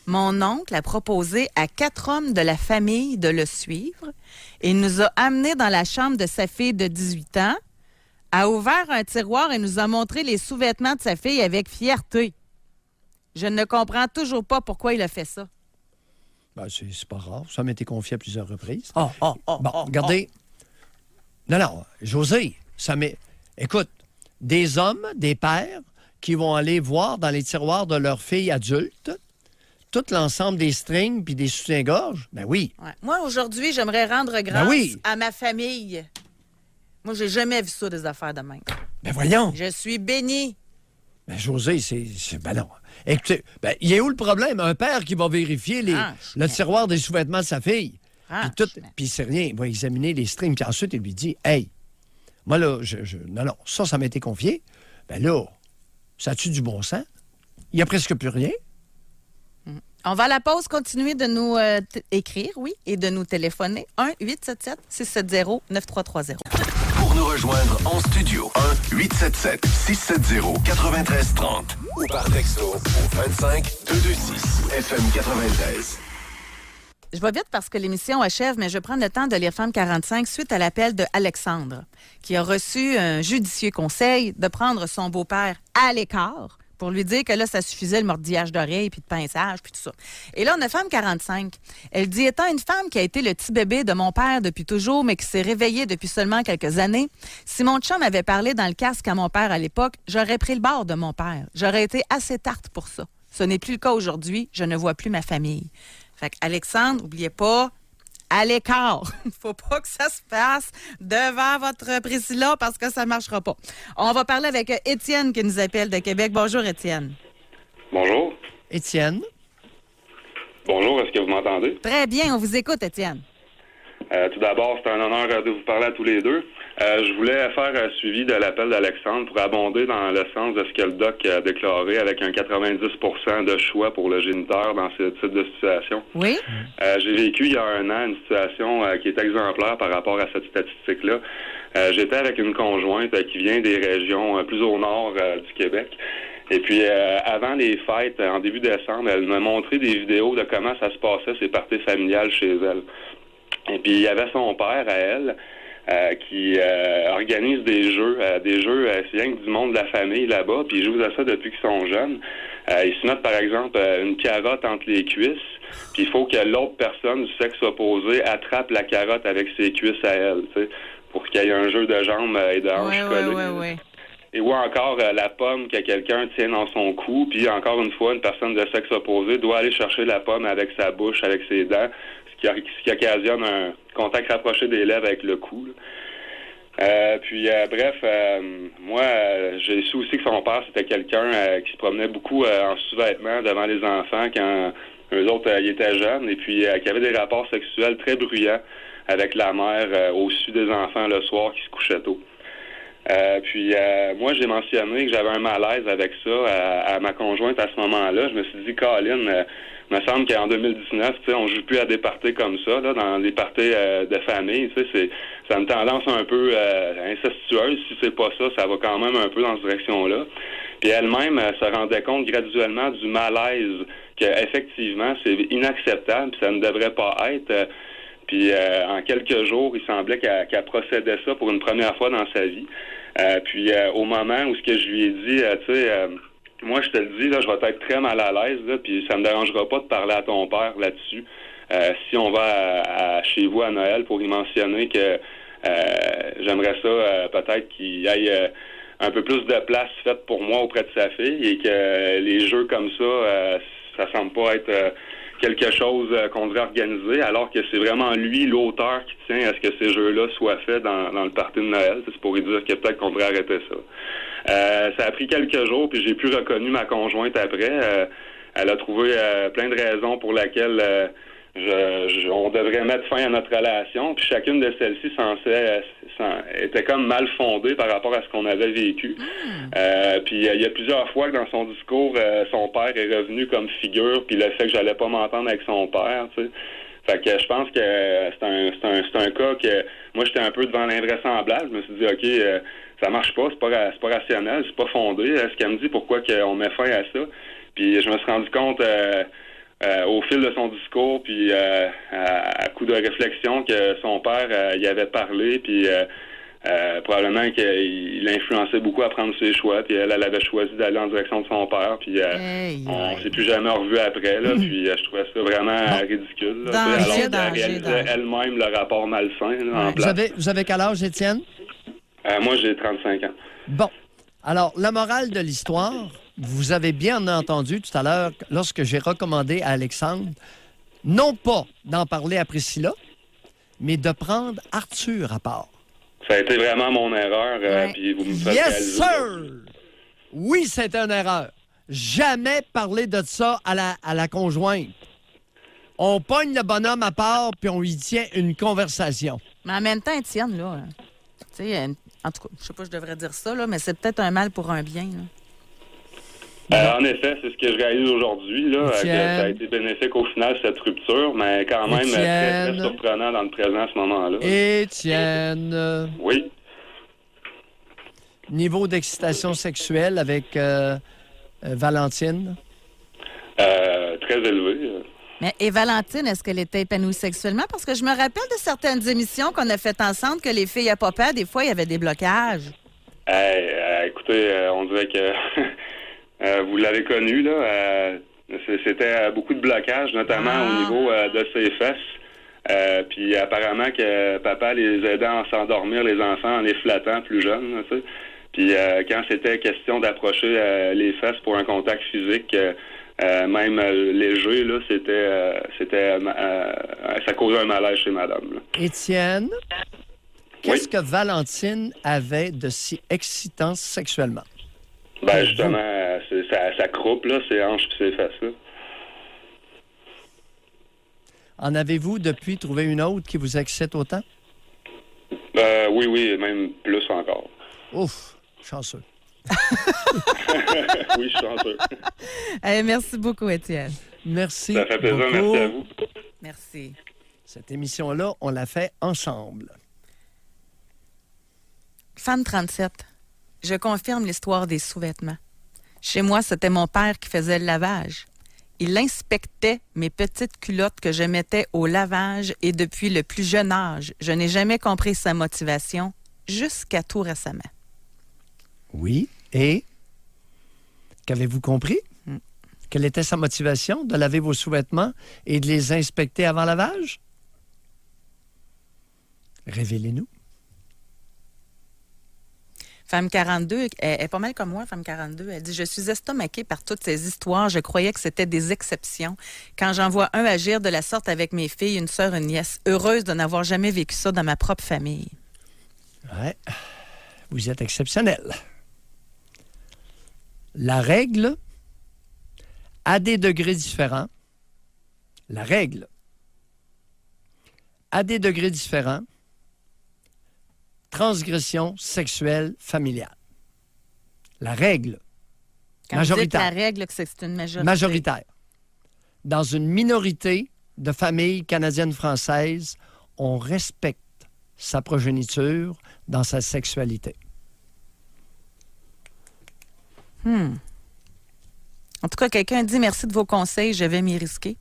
mon oncle a proposé à 4 hommes de la famille de le suivre et nous a amenés dans la chambre de sa fille de 18 ans, a ouvert un tiroir et nous a montré les sous-vêtements de sa fille avec fierté. Je ne comprends toujours pas pourquoi il a fait ça. Ben, c'est pas rare. Ça m'a été confié à plusieurs reprises. Oh, Bon, regardez. Non, José, ça m'est... Écoute, des hommes, des pères qui vont aller voir dans les tiroirs de leurs filles adultes tout l'ensemble des strings puis des soutiens-gorge, ben oui. Ouais. Moi, aujourd'hui, j'aimerais rendre grâce oui. à ma famille. Moi, j'ai jamais vu ça, des affaires de même. Ben voyons. Je suis bénie. Ben José, ben non. Écoutez, ben, il est où le problème? Un père qui va vérifier le tiroir des sous-vêtements de sa fille. Puis c'est rien. Il va examiner les strings. Puis ensuite, il lui dit, hey, moi là, non, ça m'a été confié. Ben là, ça a-tu du bon sens? Il n'y a presque plus rien. On va à la pause continuer de nous écrire, oui, et de nous téléphoner. 1-877-670-9330. Pour nous rejoindre en studio, 1-877-670-9330 ou par texto au 25-226 FM 93. Je vais vite parce que l'émission achève, mais je prends le temps de lire Femme 45 suite à l'appel de Alexandre, qui a reçu un judicieux conseil de prendre son beau-père à l'écart pour lui dire que là, ça suffisait le mordillage d'oreilles, puis de pinçage, puis tout ça. Et là, on a Femme 45. Elle dit, étant une femme qui a été le petit bébé de mon père depuis toujours, mais qui s'est réveillée depuis seulement quelques années, si mon chum avait parlé dans le casque à mon père à l'époque, j'aurais pris le bord de mon père. J'aurais été assez tarte pour ça. Ce n'est plus le cas aujourd'hui. Je ne vois plus ma famille. Fait qu'Alexandre, n'oubliez pas, à l'écart. Il ne faut pas que ça se passe devant votre président parce que ça ne marchera pas. On va parler avec Étienne qui nous appelle de Québec. Bonjour, Étienne. Bonjour. Étienne. Bonjour, est-ce que vous m'entendez? Très bien, on vous écoute, Étienne. Tout d'abord, c'est un honneur de vous parler à tous les deux. Je voulais faire un suivi de l'appel d'Alexandre pour abonder dans le sens de ce que le doc a déclaré avec un 90% de choix pour le géniteur dans ce type de situation. Oui? J'ai vécu il y a un an une situation qui est exemplaire par rapport à cette statistique-là. J'étais avec une conjointe qui vient des régions plus au nord du Québec. Et puis, avant les fêtes, en début décembre, elle m'a montré des vidéos de comment ça se passait, ces parties familiales chez elle. Et puis, il y avait son père à elle qui organise des jeux, c'est rien que du monde de la famille là-bas, puis ils jouent à ça depuis qu'ils sont jeunes. Ils se mettent, par exemple, une carotte entre les cuisses, puis il faut que l'autre personne du sexe opposé attrape la carotte avec ses cuisses à elle, tu sais, pour qu'il y ait un jeu de jambes et de hanches collées. Oui. Et ou encore la pomme que quelqu'un tient dans son cou, puis encore une fois, une personne de sexe opposé doit aller chercher la pomme avec sa bouche, avec ses dents, ce qui occasionne un contact rapproché des lèvres avec le cou. Moi, j'ai su aussi que son père, c'était quelqu'un qui se promenait beaucoup en sous-vêtements devant les enfants quand eux autres, ils étaient jeunes, et puis qui avait des rapports sexuels très bruyants avec la mère au-dessus des enfants le soir qui se couchait tôt. Moi, j'ai mentionné que j'avais un malaise avec ça à ma conjointe à ce moment-là. Je me suis dit, Colin, il me semble qu'en 2019, tu sais, on joue plus à des parties comme ça, là, dans des parties de famille. Tu sais, ça a une tendance un peu incestueuse. Si c'est pas ça, ça va quand même un peu dans cette direction-là. Puis elle-même se rendait compte graduellement du malaise qu'effectivement, c'est inacceptable, puis ça ne devrait pas être. Puis en quelques jours, il semblait qu'elle procédait ça pour une première fois dans sa vie. Au moment où ce que je lui ai dit, tu sais, moi, je te le dis, là, je vais être très mal à l'aise, là, puis ça me dérangera pas de parler à ton père là-dessus. Si on va chez vous à Noël pour y mentionner que j'aimerais ça peut-être qu'il y ait un peu plus de place faite pour moi auprès de sa fille et que les jeux comme ça, ça semble pas être quelque chose qu'on devrait organiser, alors que c'est vraiment lui, l'auteur, qui tient à ce que ces jeux-là soient faits dans le party de Noël. C'est pour lui dire que peut-être qu'on devrait arrêter ça. Ça a pris quelques jours, puis j'ai plus reconnu ma conjointe après. Elle a trouvé plein de raisons pour lesquelles on devrait mettre fin à notre relation. Puis chacune de celles-ci était comme mal fondée par rapport à ce qu'on avait vécu. Puis il y a plusieurs fois que dans son discours, son père est revenu comme figure, puis le fait que j'allais pas m'entendre avec son père, tu sais. Fait que je pense que c'est un cas que moi j'étais un peu devant l'invraisemblable. Je me suis dit OK, ça marche pas, c'est pas rationnel, c'est pas fondé. Ce qu'elle me dit, pourquoi qu'on met fin à ça? Puis je me suis rendu compte au fil de son discours, puis à coup de réflexion, que son père y avait parlé, puis probablement qu'il influençait beaucoup à prendre ses choix, puis elle avait choisi d'aller en direction de son père, puis on s'est plus jamais revu après, là, puis je trouvais ça vraiment ridicule, là, alors qu'elle réalisait elle-même le rapport malsain là, en place. Vous avez quel âge, Étienne? Moi, j'ai 35 ans. Bon. Alors, la morale de l'histoire, vous avez bien entendu tout à l'heure, lorsque j'ai recommandé à Alexandre, non pas d'en parler à Priscilla, mais de prendre Arthur à part. Ça a été vraiment mon erreur, puis vous me faites Yes, sir! Oui, c'était une erreur. Jamais parler de ça à la conjointe. On pogne le bonhomme à part, puis on y tient une conversation. Mais en même temps, Étienne, là, tu sais, en tout cas, je sais pas si je devrais dire ça, là, mais c'est peut-être un mal pour un bien, là. En effet, c'est ce que je réalise aujourd'hui, là, que ça a été bénéfique au final, cette rupture, mais quand même très, très surprenant dans le présent à ce moment-là. Étienne. Oui. Niveau d'excitation sexuelle avec Valentine? Très élevé. Mais, et Valentine, est-ce qu'elle était épanouie sexuellement? Parce que je me rappelle de certaines émissions qu'on a faites ensemble que les filles à papa, des fois, il y avait des blocages. Écoutez, on dirait que vous l'avez connu, là. C'était beaucoup de blocages, notamment au niveau de ses fesses. Puis apparemment que papa les aidait à s'endormir, les enfants, en les flattant plus jeunes, tu sais. Puis quand c'était question d'approcher les fesses pour un contact physique, même léger, là, ça causait un malaise chez madame, là. Étienne, qu'est-ce que Valentine avait de si excitant sexuellement? Ben justement, ça croupe, là, ses hanches et ses fesses, là. En avez-vous depuis trouvé une autre qui vous excite autant? Oui, même plus encore. Ouf, chanceux. Oui, je suis chanceux. Merci beaucoup, Étienne. Merci. Ça fait plaisir, beaucoup. merci à vous. Merci. Cette émission-là, on l'a fait ensemble. Femme 37, je confirme l'histoire des sous-vêtements. Chez moi, c'était mon père qui faisait le lavage. Il inspectait mes petites culottes que je mettais au lavage et depuis le plus jeune âge, je n'ai jamais compris sa motivation jusqu'à tout récemment. Oui, et qu'avez-vous compris? Quelle était sa motivation de laver vos sous-vêtements et de les inspecter avant lavage? Révélez-nous. Femme 42, elle est pas mal comme moi, Femme 42. Elle dit « Je suis estomaquée par toutes ces histoires. Je croyais que c'était des exceptions. Quand j'en vois un agir de la sorte avec mes filles, une sœur, une nièce, heureuse de n'avoir jamais vécu ça dans ma propre famille. » Ouais, vous êtes exceptionnel. La règle, à des degrés différents, la règle, à des degrés différents, transgression sexuelle familiale. La règle, Quand majoritaire. Vous dites la règle, que c'est une majorité. Majoritaire. Dans une minorité de familles canadiennes-françaises, on respecte sa progéniture dans sa sexualité. En tout cas, quelqu'un dit « Merci de vos conseils, je vais m'y risquer. »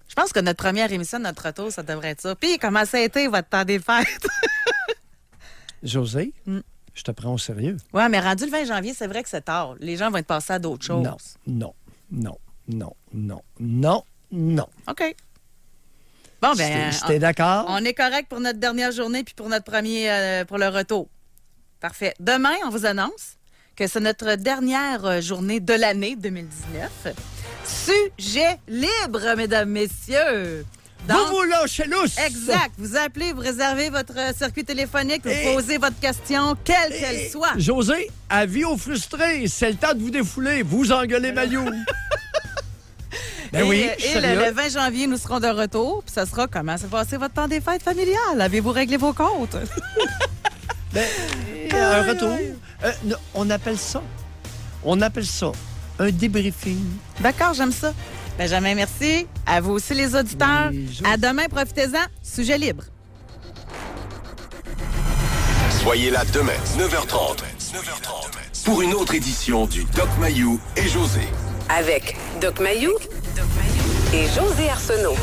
Je pense que notre première émission de notre retour, ça devrait être ça. Puis, comment ça a été votre temps des fêtes? José, Je te prends au sérieux. Oui, mais rendu le 20 janvier, c'est vrai que c'est tard. Les gens vont être passés à d'autres choses. Non. OK. Bon, bien. Si t'es d'accord? On est correct pour notre dernière journée puis pour notre premier, pour le retour. Parfait. Demain, on vous annonce que c'est notre dernière journée de l'année 2019. Sujet libre, mesdames, messieurs. Donc, vous lâchez lousse! Exact. Vous appelez, vous réservez votre circuit téléphonique, vous posez votre question, quelle qu'elle soit. José, avis aux frustrés, c'est le temps de vous défouler. Vous engueulez Mayou. Ben oui, je suis Et sérieux. le 20 janvier, nous serons de retour. Puis ça sera comment s'est passé votre temps des fêtes familiales? Avez-vous réglé vos comptes? Un retour. On appelle ça un débriefing. D'accord, j'aime ça. Benjamin, merci. À vous aussi, les auditeurs. Oui, À demain, profitez-en. Sujet libre. Soyez là demain, 9h30, pour une autre édition du Doc Mayou et José. Avec Doc Mayou et José Arsenault.